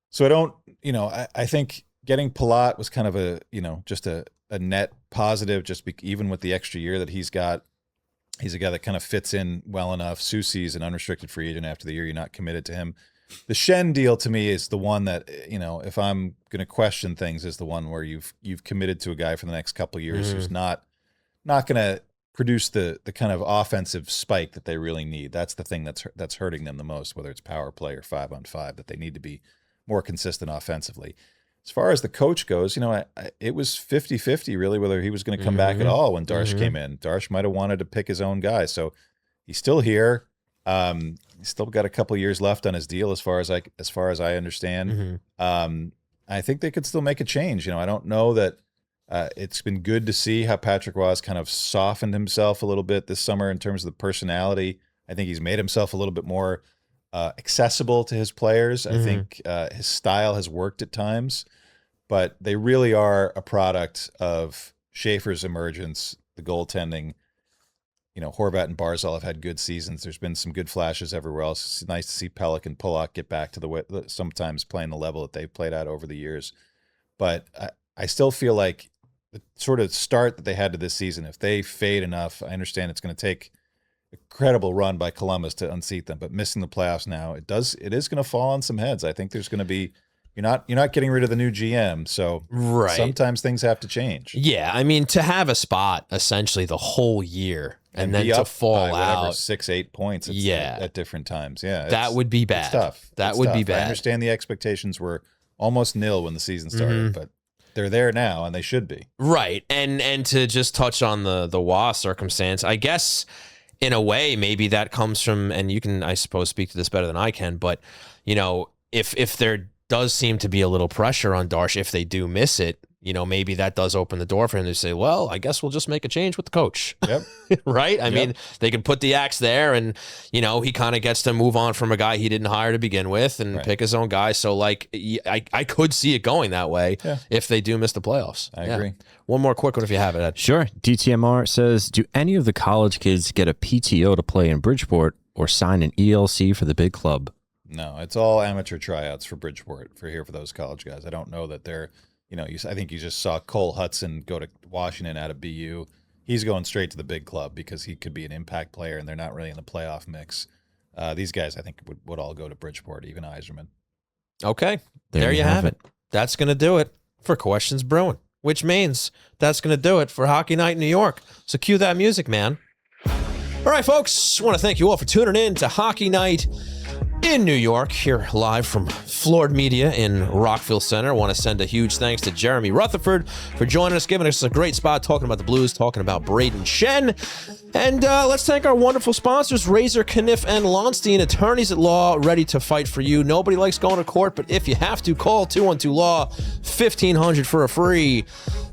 So I think getting Palat was kind of just a net positive, even with the extra year that he's got. He's a guy that kind of fits in well enough. Soucy's an unrestricted free agent after the year. You're not committed to him. The Schenn deal to me is the one that, if I'm going to question things, is the one where you've committed to a guy for the next couple of years who's not going to produce the kind of offensive spike that they really need. That's the thing that's hurting them the most, whether it's power play or 5-on-5, that they need to be more consistent offensively. As far as the coach goes, it was 50-50 really whether he was going to come back at all when Darsh came in. Darsh might have wanted to pick his own guy. So he's still here. He's still got a couple of years left on his deal as far as I understand. I think they could still make a change. I don't know that it's been good to see how Patrick Roy kind of softened himself a little bit this summer in terms of the personality. I think he's made himself a little bit more accessible to his players. I think his style has worked at times, but they really are a product of Schaefer's emergence, the goaltending. Horvat and Barzal have had good seasons. There's been some good flashes everywhere else. It's nice to see Pelech and Pulock get back to the way, sometimes playing the level that they've played at over the years. But I still feel like the sort of start that they had to this season, if they fade enough, I understand it's going to take incredible run by Columbus to unseat them, but missing the playoffs now, it is going to fall on some heads. I think there's going to be, you're not getting rid of the new GM, so sometimes things have to change. Yeah, I mean, to have a spot essentially the whole year and then to fall out 6-8 points at different times. Yeah, that would be bad. It's tough. That would be bad. I understand the expectations were almost nil when the season started, but they're there now and they should be. Right. And to just touch on the Waugh circumstance, I guess in a way, maybe that comes from, and you can, I suppose, speak to this better than I can, but, if there does seem to be a little pressure on Darsh, if they do miss it, maybe that does open the door for him to say, well, I guess we'll just make a change with the coach. Yep. Right? I mean, they can put the axe there and, he kind of gets to move on from a guy he didn't hire to begin with and pick his own guy. So, like, I could see it going that way if they do miss the playoffs. I agree. One more quick one if you have it, Ed. Sure. DTMR says, do any of the college kids get a PTO to play in Bridgeport or sign an ELC for the big club? No, it's all amateur tryouts for Bridgeport for those college guys. I don't know that they're, I think you just saw Cole Hudson go to Washington out of BU. He's going straight to the big club because he could be an impact player, and they're not really in the playoff mix. These guys, I think, would all go to Bridgeport, even Iserman. Okay, there you have it. That's going to do it for Questions Brewing, which means that's going to do it for Hockey Night in New York. So cue that music, man. All right, folks, I want to thank you all for tuning in to Hockey Night in New York, here live from Floored Media in Rockville Center. I want to send a huge thanks to Jeremy Rutherford for joining us, giving us a great spot, talking about the Blues, talking about Brayden Schenn. And let's thank our wonderful sponsors, Razor, Kniff, and Lonstein, attorneys at law, ready to fight for you. Nobody likes going to court, but if you have to, call 212-LAW, 1500 for a free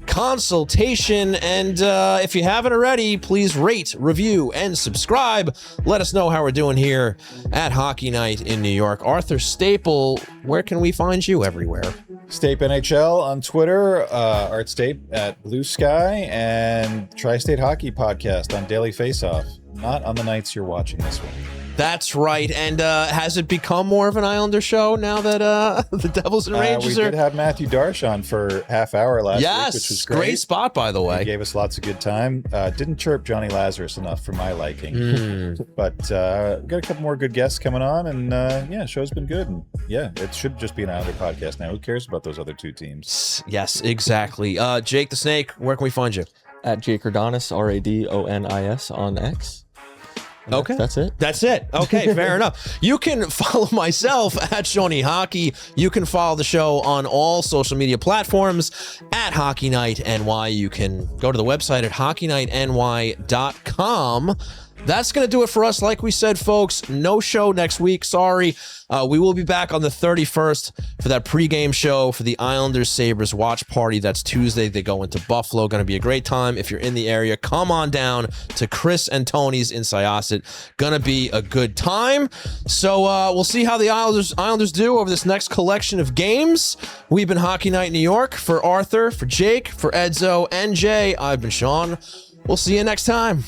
consultation. And if you haven't already, please rate, review, and subscribe. Let us know how we're doing here at Hockey Night in New York. Arthur Staple, where can we find you everywhere? Stape NHL on Twitter, Art Stape at Blue Sky, and Tri-State Hockey Podcast on Daily Faceoff. Not on the nights you're watching this one. That's right. And has it become more of an Islander show now that the Devils and Rangers we did have Matthew Darsh on for half hour last week, which was great. Spot, by the way. He gave us lots of good time. Didn't chirp Johnny Lazarus enough for my liking. But got a couple more good guests coming on, and show's been good. And it should just be an Islander podcast now. Who cares about those other two teams? Yes, exactly. Jake the Snake, where can we find you? At Jake Radonis, Radonis on X. Okay. That's it. Okay, fair enough. You can follow myself at Shawnee Hockey. You can follow the show on all social media platforms at Hockey Night NY. You can go to the website at hockeynightny.com. That's going to do it for us. Like we said, folks, no show next week. Sorry. We will be back on the 31st for that pregame show for the Islanders Sabres watch party. That's Tuesday. They go into Buffalo. Going to be a great time. If you're in the area, come on down to Chris and Tony's in Syosset. Going to be a good time. So we'll see how the Islanders do over this next collection of games. We've been Hockey Night in New York. For Arthur, for Jake, for Edzo, and Jay, I've been Sean. We'll see you next time.